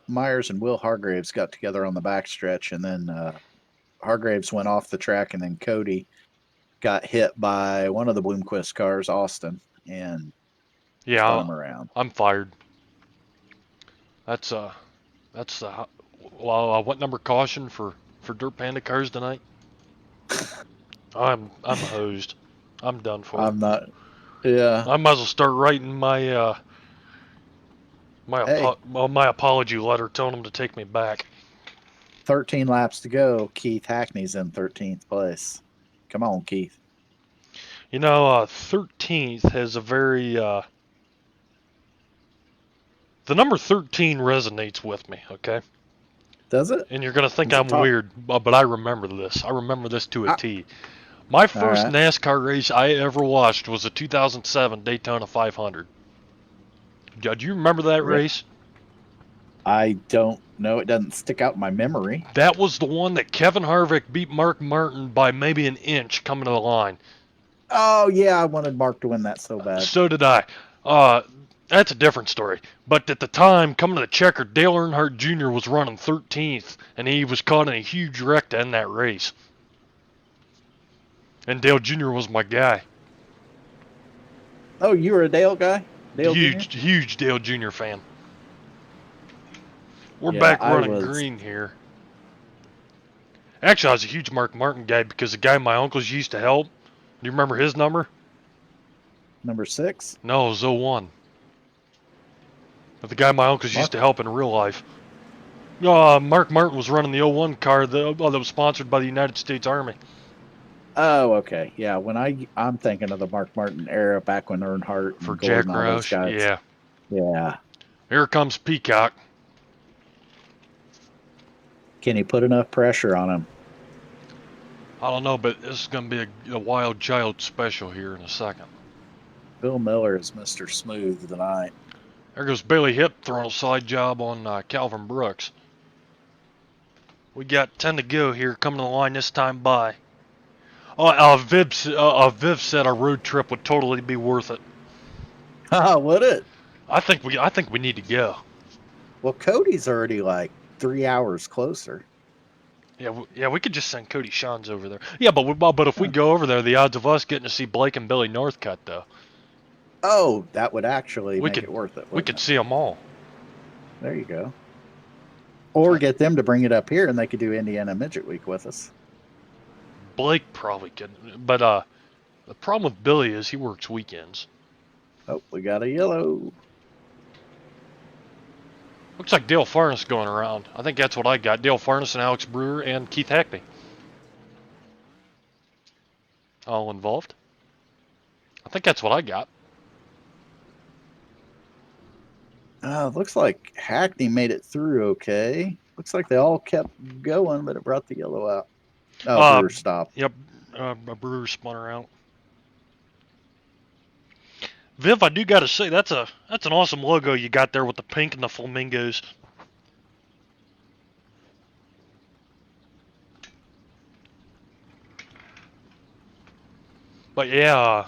Myers and Will Hargraves got together on the backstretch, and then Hargraves went off the track, and then Cody got hit by one of the Bloomquist cars, Austin, and spun him around. I'm fired. That's what number caution for Dirt Panda cars tonight? I'm hosed. I'm done for. I'm not. Yeah. I might as well start writing my my apology letter, telling them to take me back. 13 laps to go. Keith Hackney's in 13th place. Come on, Keith. You know, 13th has a very the number 13 resonates with me. Okay. Does it? And you're gonna think I'm weird, but I remember this. I remember this to a T. My first NASCAR race I ever watched was a 2007 Daytona 500. Do you remember that race? I don't know. It doesn't stick out in my memory. That was the one that Kevin Harvick beat Mark Martin by maybe an inch coming to the line. Oh, yeah. I wanted Mark to win that so bad. So did I. That's a different story. But at the time, coming to the checker, Dale Earnhardt Jr. was running 13th, and he was caught in a huge wreck to end that race. And Dale Jr. was my guy. Oh, you were a Dale guy? Dale Jr.? Huge Dale Jr. fan. We're back running green here. Actually, I was a huge Mark Martin guy because the guy my uncles used to help. Do you remember his number? Number 6? No, it was 01. But the guy my uncles used to help in real life. Mark Martin was running the 01 car that was sponsored by the United States Army. Oh, okay. Yeah, when I'm thinking of the Mark Martin era back when Earnhardt for Jack Roush. Yeah. Yeah. Here comes Peacock. Can he put enough pressure on him? I don't know, but this is going to be a wild child special here in a second. Bill Miller is Mr. Smooth tonight. There goes Bailey Hip throwing a side job on Calvin Brooks. We got 10 to go here, coming to the line this time by. Viv said our road trip would totally be worth it. Would it? I think we need to go. Well, Cody's already like 3 hours closer. Yeah, we could just send Cody Shans over there. Yeah, but if we go over there, the odds of us getting to see Blake and Billy Northcutt, though. Oh, that would actually make it worth it. We could see them all. There you go. Or get them to bring it up here, and they could do Indiana Midget Week with us. Blake probably could, but the problem with Billy is he works weekends. Oh, we got a yellow. Looks like Dale Farnes going around. I think that's what I got. Dale Farnes and Alex Brewer and Keith Hackney. All involved. I think that's what I got. Looks like Hackney made it through okay. Looks like they all kept going, but it brought the yellow out. Oh, Brewer stopped. Yep, Brewer spun her out. Viv, I do got to say, that's an awesome logo you got there with the pink and the flamingos. But yeah,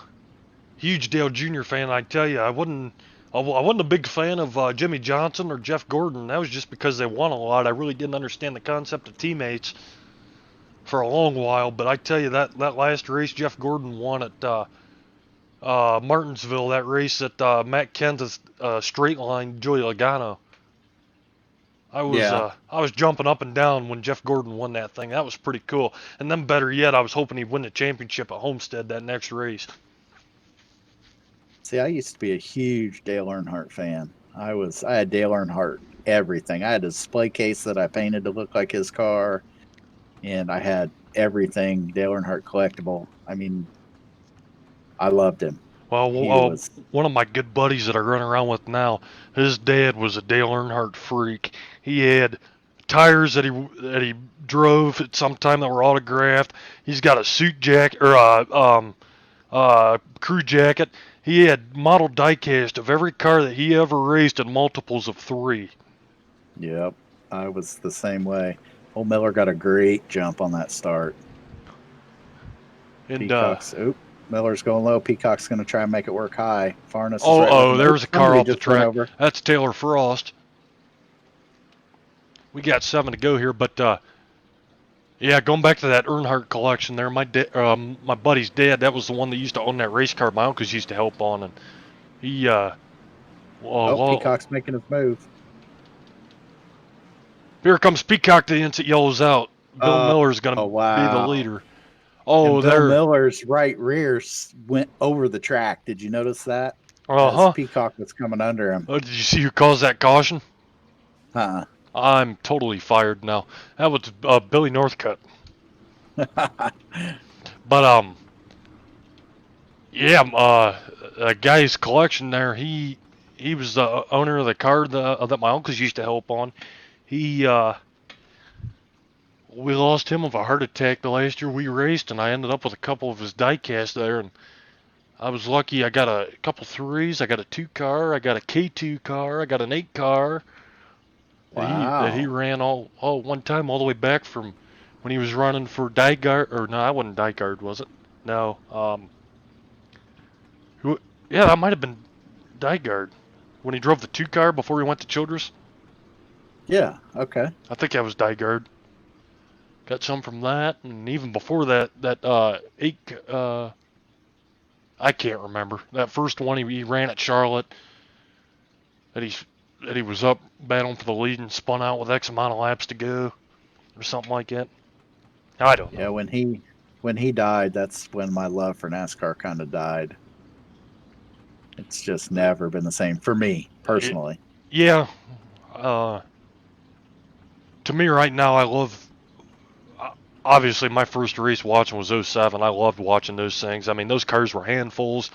huge Dale Jr. fan, I tell you. I wasn't a big fan of Jimmy Johnson or Jeff Gordon. That was just because they won a lot. I really didn't understand the concept of teammates for a long while. But I tell you, that last race Jeff Gordon won at Martinsville, that race at Matt Kenseth's straight line Joey Logano. I was jumping up and down when Jeff Gordon won that thing. That was pretty cool. And then better yet, I was hoping he'd win the championship at Homestead that next race. See, I used to be a huge Dale Earnhardt fan. I had Dale Earnhardt everything. I had a display case that I painted to look like his car, and I had everything Dale Earnhardt collectible. I mean, I loved him. Well, one of my good buddies that I run around with now, his dad was a Dale Earnhardt freak. He had tires that he drove at some time that were autographed. He's got a suit jacket or crew jacket. He had model diecast of every car that he ever raced in multiples of 3. Yep, I was the same way. Old Miller got a great jump on that start. And Peacock's, Miller's going low. Peacock's going to try and make it work high. Farness is right with him. There was a car Somebody off the just went track. over. That's Taylor Frost. We got 7 to go here, but yeah, going back to that Earnhardt collection there, my buddy's dad, that was the one that used to own that race car my uncles used to help on, and he Peacock's making his move. Here comes Peacock to the instant yellows out. Bill Miller's going to be the leader. And Bill Miller's right rear went over the track. Did you notice that? As Peacock was coming under him. Oh, did you see who caused that caution? Uh-uh. I'm totally fired now. That was Billy Northcutt. But yeah, a guy's collection there. He was the owner of the car that my uncles used to help on. We lost him of a heart attack the last year we raced, and I ended up with a couple of his diecast there, and I was lucky. I got a couple 3s, I got a 2 car, I got a K2 car, I got an 8 car. Wow. That he ran all one time all the way back from when he was running for Dyegard, or no, I wasn't Dyegard, was it? No. Yeah, that might have been Dyegard when he drove the 2 car before he went to Childress. Yeah. Okay. I think that was Dyegard. Got some from that, and even before that 8. I can't remember that first one he ran at Charlotte. That he was up battling for the lead and spun out with X amount of laps to go, or something like that. I don't know. Yeah, when he died, that's when my love for NASCAR kind of died. It's just never been the same for me personally. Yeah. To me right now, I love. Obviously, my first race watching was 07. I loved watching those things. I mean, those cars were handfuls,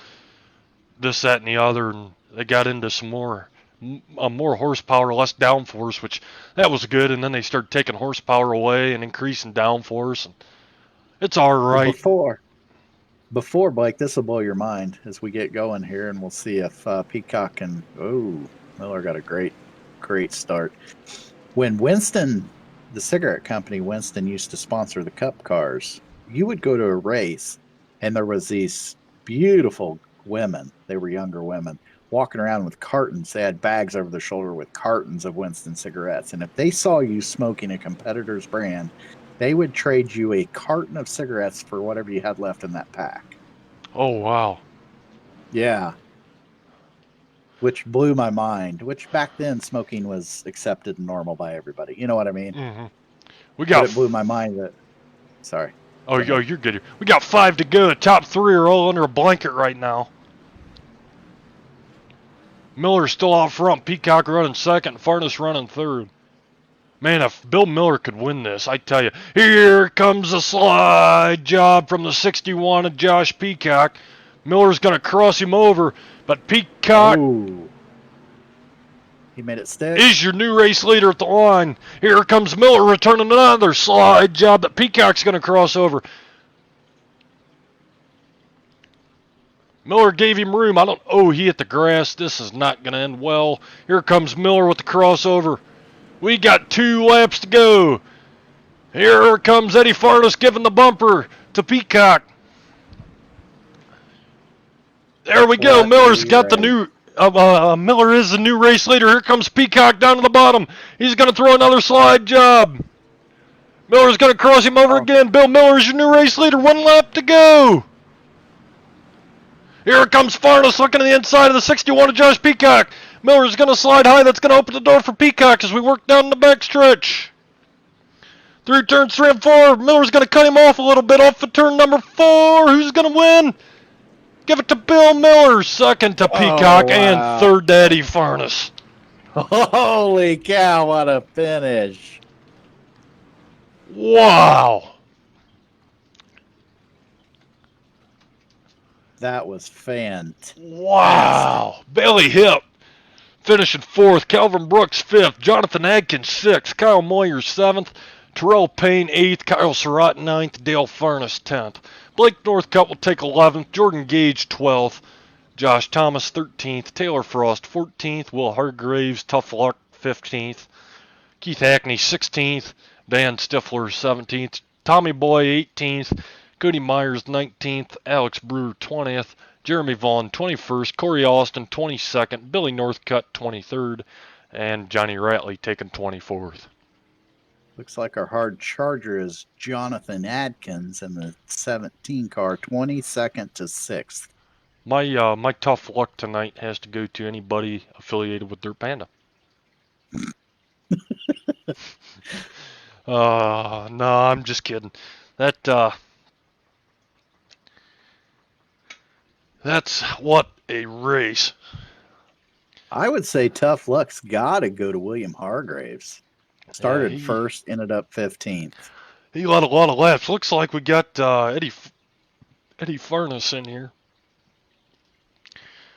this, that, and the other, and they got into some more horsepower, less downforce, which that was good. And then they started taking horsepower away and increasing downforce, and it's all right. Before Blake, this will blow your mind as we get going here, and we'll see if Peacock and Miller got a great start. When Winston, the cigarette company Winston, used to sponsor the Cup cars, you would go to a race, and there was these beautiful women. They were younger women walking around with cartons. They had bags over their shoulder with cartons of Winston cigarettes. And if they saw you smoking a competitor's brand, they would trade you a carton of cigarettes for whatever you had left in that pack. Oh, wow. Yeah. Which blew my mind. Which back then smoking was accepted and normal by everybody. You know what I mean? Mm-hmm. But it blew my mind that... Sorry. Oh, you're good. We got 5 to go. The top 3 are all under a blanket right now. Miller's still out front. Peacock running second. Farness running third. Man, if Bill Miller could win this, I tell you. Here comes a slide job from the 61 of Josh Peacock. Miller's going to cross him over, but Peacock he made it stick. Is your new race leader at the line. Here comes Miller returning another slide job that Peacock's going to cross over. Miller gave him room. He hit the grass. This is not going to end well. Here comes Miller with the crossover. We got 2 laps to go. Here comes Eddie Farness giving the bumper to Peacock. There we go. Miller's got the new... Miller is the new race leader. Here comes Peacock down to the bottom. He's going to throw another slide job. Miller's going to cross him over again. Bill Miller's your new race leader. 1 lap to go. Here comes Farness looking to the inside of the 61 of Josh Peacock. Miller's going to slide high. That's going to open the door for Peacock as we work down the backstretch. Through turns 3 and 4. Miller's going to cut him off a little bit off of turn number 4. Who's going to win? Give it to Bill Miller. Second to Peacock and third to Eddie Farness. Holy cow, what a finish. Wow. That was fantastic. Wow. Belly hip. Finishing 4th, Calvin Brooks 5th, Jonathan Adkins 6th, Kyle Moyer 7th, Terrell Payne 8th, Kyle Surratt 9th, Dale Furness 10th. Blake Northcutt will take 11th, Jordan Gage 12th, Josh Thomas 13th, Taylor Frost 14th, Will Hargraves, Tough Luck 15th, Keith Hackney 16th, Dan Stifler 17th, Tommy Boy 18th, Cody Myers 19th, Alex Brewer 20th, Jeremy Vaughn 21st, Corey Austin 22nd, Billy Northcutt 23rd, and Johnny Ratley taking 24th. Looks like our hard charger is Jonathan Adkins in the 17 car, 22nd to 6th. My tough luck tonight has to go to anybody affiliated with Dirt Panda. No, I'm just kidding. That's what a race. I would say tough luck's got to go to William Hargraves. Started first, ended up 15th. He led a lot of laps. Looks like we got Eddie Furness in here.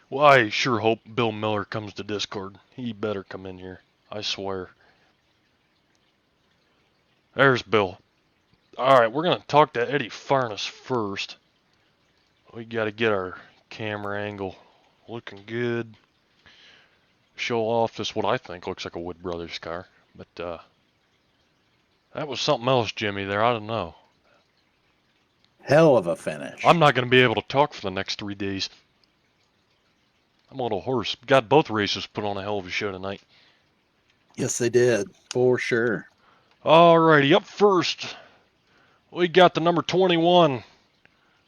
Well, I sure hope Bill Miller comes to Discord. He better come in here. I swear. There's Bill. Alright, we're going to talk to Eddie Furness first. We got to get our camera angle looking good. Show off this, what I think looks like a Wood Brothers car. But that was something else, Jimmy, there. I don't know. Hell of a finish. I'm not going to be able to talk for the next 3 days. I'm a little hoarse. Got both races put on a hell of a show tonight. Yes, they did, for sure. Alrighty, up first, we got the number 21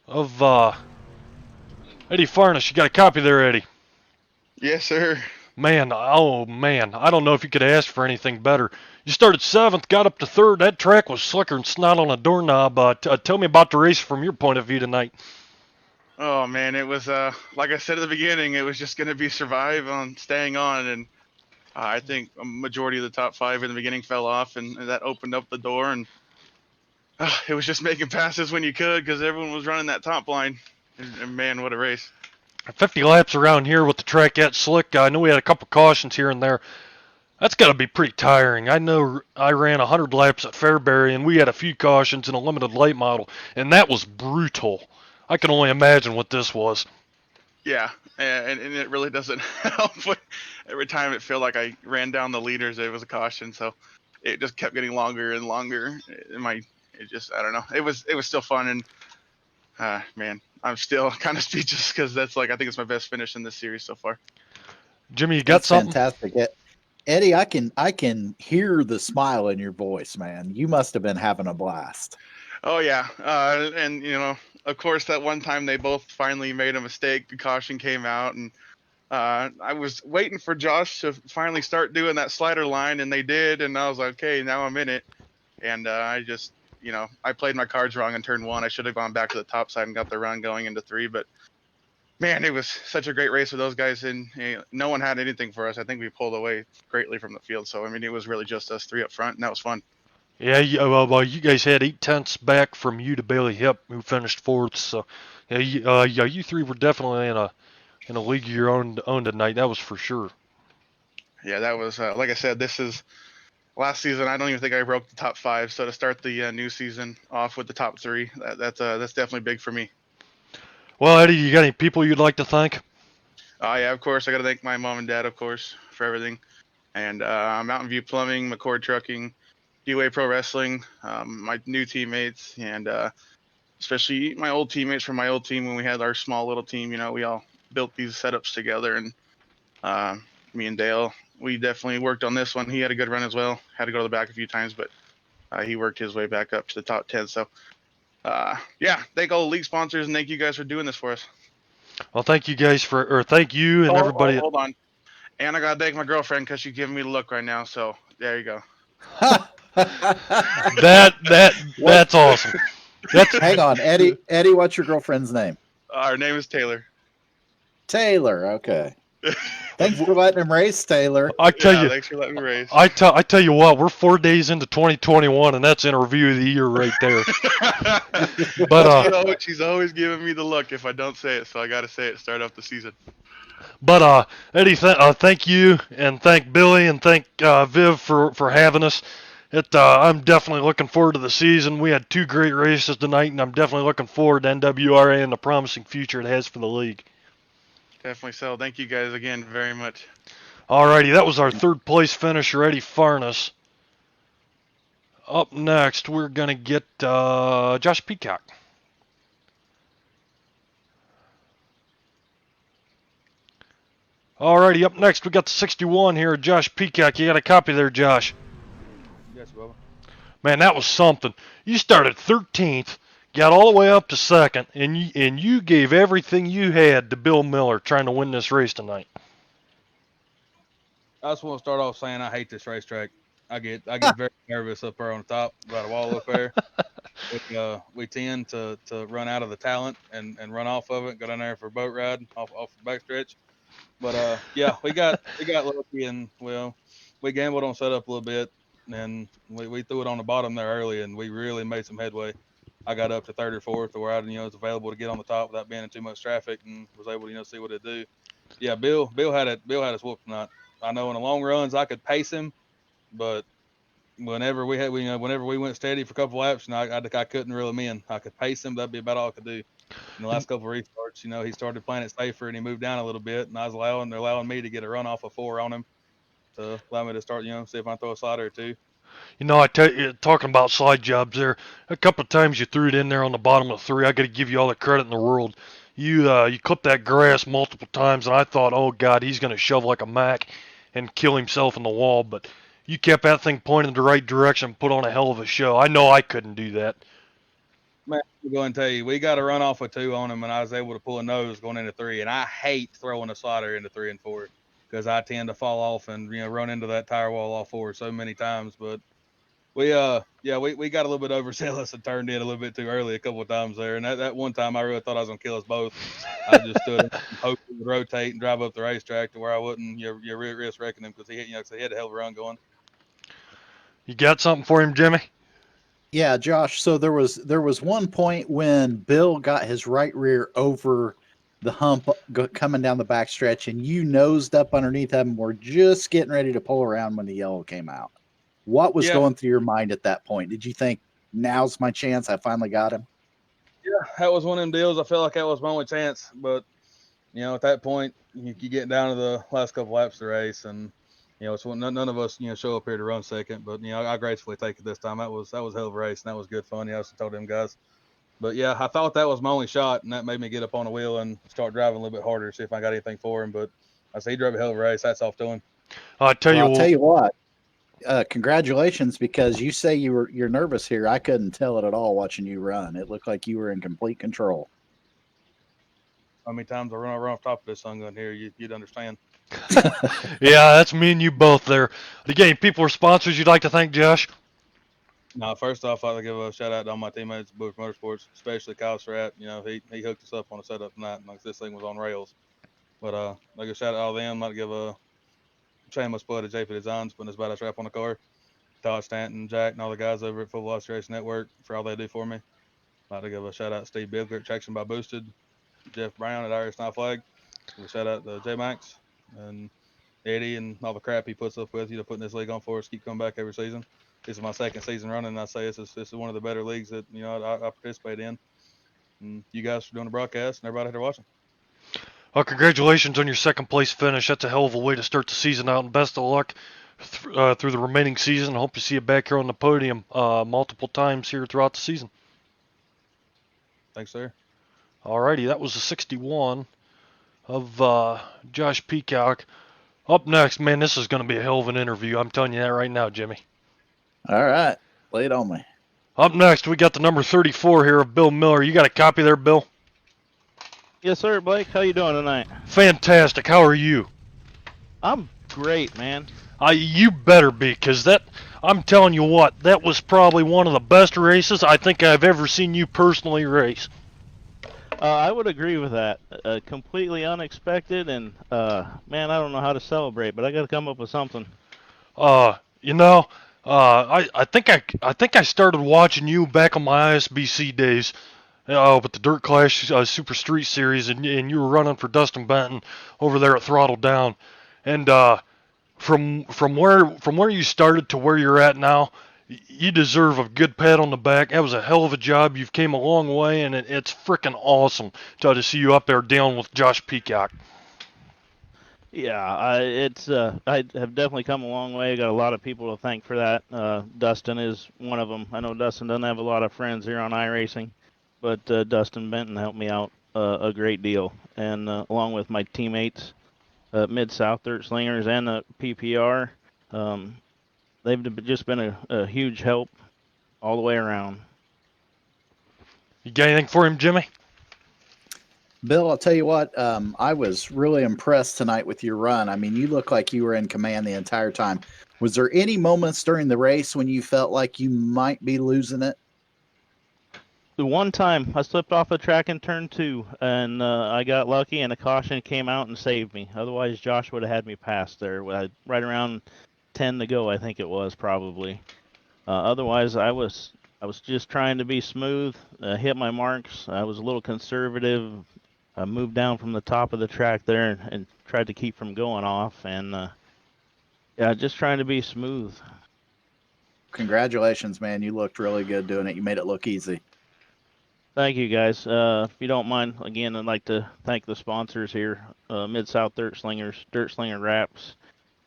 of Eddie Furness. You got a copy there, Eddie? Yes, sir. Man, oh man, I don't know if you could ask for anything better. You started 7th, got up to 3rd. That track was slicker than snot on a doorknob. Tell me about the race from your point of view tonight. Oh man, it was like I said at the beginning, it was just going to be survive on staying on, and I think a majority of the top 5 in the beginning fell off, and that opened up the door, and it was just making passes when you could because everyone was running that top line, and man, what a race. 50 laps around here with the track that slick. I know we had a couple cautions here and there. That's got to be pretty tiring. I know I ran 100 laps at Fairbury, and we had a few cautions in a limited late model, and that was brutal. I can only imagine what this was. Yeah, and it really doesn't help. Every time it felt like I ran down the leaders, it was a caution, so it just kept getting longer and longer. I don't know. It was still fun, and man, I'm still kind of speechless because that's I think it's my best finish in this series so far. Jimmy, you got something? Fantastic. Eddie, I can hear the smile in your voice, man. You must have been having a blast. Oh yeah, and of course that one time they both finally made a mistake. The caution came out, and I was waiting for Josh to finally start doing that slider line, and they did, and I was like, okay, now I'm in it. And I just, I played my cards wrong in turn 1. I should have gone back to the top side and got the run going into 3, but man, it was such a great race with those guys, and no one had anything for us. I think we pulled away greatly from the field, so I mean, it was really just us 3 up front, and that was fun. Yeah, well, you guys had 8/10 back from you to Bailey Hip, who finished 4th. So, you 3 were definitely in a league of your own tonight. That was for sure. Yeah, that was like I said. This is last season. I don't even think I broke the top 5. So to start the new season off with the top 3, that's definitely big for me. Well, Eddie, you got any people you'd like to thank? Yeah, of course. I got to thank my mom and dad, of course, for everything, and Mountain View Plumbing, McCord Trucking, D-Way Pro Wrestling, my new teammates, and especially my old teammates from my old team when we had our small little team. We all built these setups together, and me and Dale, we definitely worked on this one. He had a good run as well. Had to go to the back a few times, but he worked his way back up to the top 10. So, yeah, thank all the league sponsors, and thank you guys for doing this for us. Well, thank you guys thank you and everybody. Hold on. And I got to thank my girlfriend because she's giving me the look right now. So, there you go. That's awesome. Hang on, Eddie, what's your girlfriend's name? Her name is Taylor. Taylor, okay. Thanks for letting him race, Taylor. Thanks for letting me race. I tell you what, we're 4 days into 2021, and that's interview of the year right there. But she's always giving me the look if I don't say it, so I got to say it to start off the season. But Eddie, thank you, and thank Billy, and thank Viv for having us. I'm definitely looking forward to the season. We had 2 great races tonight, and I'm definitely looking forward to NWRA and the promising future it has for the league. Definitely so. Thank you guys again very much. Alrighty, that was our 3rd place finisher, Eddie Farnes. Up next, we're gonna get Josh Peacock. Alrighty, up next we got the 61 here, Josh Peacock. You got a copy there, Josh? Yes, Bubba. Man, that was something. You started 13th, got all the way up to 2nd, and you gave everything you had to Bill Miller trying to win this race tonight. I just want to start off saying I hate this racetrack. I get very nervous up there on the top by the wall up there. We tend to run out of the talent and run off of it, go down there for a boat ride off the backstretch. But yeah, we got lucky, and well, we gambled on setup a little bit, and we threw it on the bottom there early, and we really made some headway. I got up to 3rd or 4th, where I was available to get on the top without being in too much traffic, and was able to see what it do. Yeah, Bill had us whooped tonight. I know in the long runs I could pace him, but whenever we went steady for a couple laps, and I couldn't reel him in. I could pace him, that'd be about all I could do. In the last couple of restarts, he started playing it safer and he moved down a little bit, and they're allowing me to get a run off of 4 on him to allow me to start, see if I can throw a slider or 2. I tell you, talking about slide jobs there, a couple of times you threw it in there on the bottom of 3. I got to give you all the credit in the world. You clipped that grass multiple times, and I thought, oh God, he's going to shove like a Mac and kill himself in the wall. But you kept that thing pointed in the right direction, put on a hell of a show. I know I couldn't do that. Man, I'm going to tell you, we got a run off of 2 on him, and I was able to pull a nose going into 3. And I hate throwing a slider into 3 and 4 because I tend to fall off and run into that tire wall off 4 so many times. But we got a little bit overzealous and turned in a little bit too early a couple of times there. And that one time I really thought I was gonna kill us both. I just stood and hoped he would rotate and drive up the racetrack to where I wouldn't risk wrecking him because he had a hell of a run going. You got something for him, Jimmy? Yeah, Josh. So there was one point when Bill got his right rear over the hump coming down the backstretch, and you nosed up underneath him. We're just getting ready to pull around when the yellow came out. What was going through your mind at that point? Did you think, now's my chance? I finally got him? Yeah, that was one of them deals. I felt like that was my only chance. But, at that point, you get down to the last couple laps of the race, and, it's none of us, show up here to run second. But, I gracefully take it this time. That was a hell of a race, and that was good fun. I also told them guys. But, yeah, I thought that was my only shot, and that made me get up on the wheel and start driving a little bit harder to see if I got anything for him. But I said he drove a hell of a race. Hats off to him. I'll tell you what. Congratulations, because you say you're nervous here. I couldn't tell it at all watching you run. It looked like you were in complete control. How many times I run off top of this sun gun here, you'd understand. Yeah, that's me and you both there. Again, people or sponsors you'd like to thank, Josh? No, first off, I'd like to give a shout out to all my teammates at Bush Motorsports, especially Kyle Surratt. He hooked us up on a setup tonight, like this thing was on rails. But I'd like to shout out all of them. I'd like to give a shameless plug to JP Designs putting this badass wrap on the car. Todd Stanton, Jack, and all the guys over at Full Velocity Racing Network for all they do for me. I'd like to give a shout out to Steve Bidler, Traction by Boosted, Jeff Brown at Irish Knife Flag. Give a shout out to J Max and Eddie and all the crap he puts up with, putting this league on for us, keep coming back every season. This is my 2nd season running, and I say this is one of the better leagues that I participate in. And you guys for doing the broadcast and everybody out there watching. Well, congratulations on your 2nd place finish. That's a hell of a way to start the season out, and best of luck through the remaining season. Hope to see you back here on the podium multiple times here throughout the season. Thanks, sir. Alrighty, that was the 61 of Josh Peacock. Up next, man, this is going to be a hell of an interview. I'm telling you that right now, Jimmy. All right, lay it on me. Up next, we got the number 34 here of Bill Miller. You got a copy there, Bill? Yes, sir, Blake. How you doing tonight? Fantastic. How are you? I'm great, man. You better be, because I'm telling you what, that was probably one of the best races I think I've ever seen you personally race. I would agree with that. Completely unexpected, and man, I don't know how to celebrate, but I got to come up with something. I think I started watching you back on my ISBC days, with the Dirt Clash Super Street Series, and you were running for Dustin Benton over there at Throttle Down, and from where you started to where you're at now, you deserve a good pat on the back. That was a hell of a job. You've came a long way, and it's freaking awesome to see you up there dealing with Josh Peacock. Yeah, I have definitely come a long way. I got a lot of people to thank for that. Dustin is one of them. I know Dustin doesn't have a lot of friends here on iRacing, but Dustin Benton helped me out a great deal, and along with my teammates, Mid-South Dirt Slingers and the PPR, they've just been a huge help all the way around. You got anything for him, Jimmy? Bill, I'll tell you what, I was really impressed tonight with your run. I mean, you look like you were in command the entire time. Was there any moments during the race when you felt like you might be losing it? The one time I slipped off the track in turn 2, and I got lucky, and a caution came out and saved me. Otherwise, Josh would have had me past there, right around 10 to go, I think it was probably. Otherwise, I was just trying to be smooth, hit my marks. I was a little conservative. I moved down from the top of the track there and tried to keep from going off, and yeah, just trying to be smooth. Congratulations, man. You looked really good doing it. You made it look easy. Thank you, guys. If you don't mind, again, I'd like to thank the sponsors here, Mid-South Dirt Slingers, Dirt Slinger Wraps,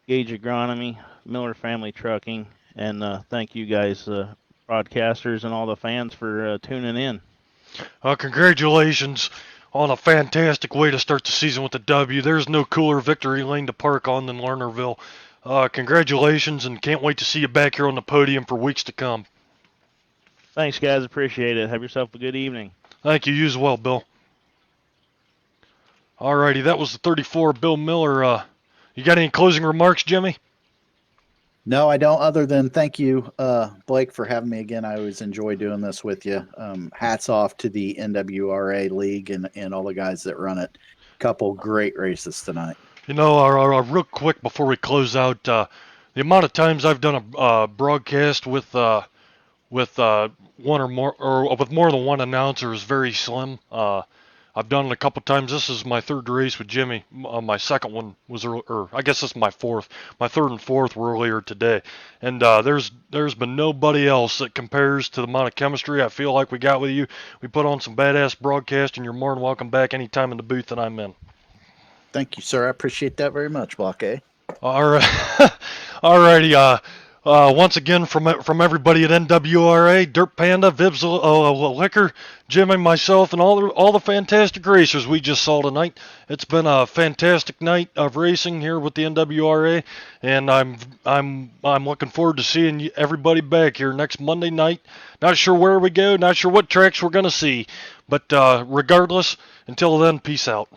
Gage Agronomy, Miller Family Trucking, and thank you guys, broadcasters and all the fans for tuning in. Congratulations on a fantastic way to start the season with a W. There's no cooler victory lane to park on than Lernerville. Congratulations, and can't wait to see you back here on the podium for weeks to come. Thanks, guys. Appreciate it. Have yourself a good evening. Thank you. You as well, Bill. Alrighty, that was the 34, Bill Miller. You got any closing remarks, Jimmy? No, I don't, other than thank you, Blake, for having me again. I always enjoy doing this with you. Hats off to the NWRA League and all the guys that run it. Couple great races tonight. You know, real quick before we close out, the amount of times I've done a broadcast with one or more, or with more than one announcer is very slim. I've done it a couple times. This is my third race with Jimmy. My second one was, or I guess this is my fourth. My third and fourth were earlier today, and there's been nobody else that compares to the amount of chemistry I feel like we got with you. We put on some badass broadcast, and you're more than welcome back anytime in the booth that I'm in. Thank you, sir. I appreciate that very much, Block A. All right, alrighty. Once again from everybody at NWRA, Dirt Panda, Vibs Liquor, Jimmy, myself, and all the fantastic racers we just saw tonight. It's been a fantastic night of racing here with the NWRA, and I'm looking forward to seeing everybody back here next Monday night. Not sure where we go, not sure what tracks we're gonna see, but regardless, until then, peace out.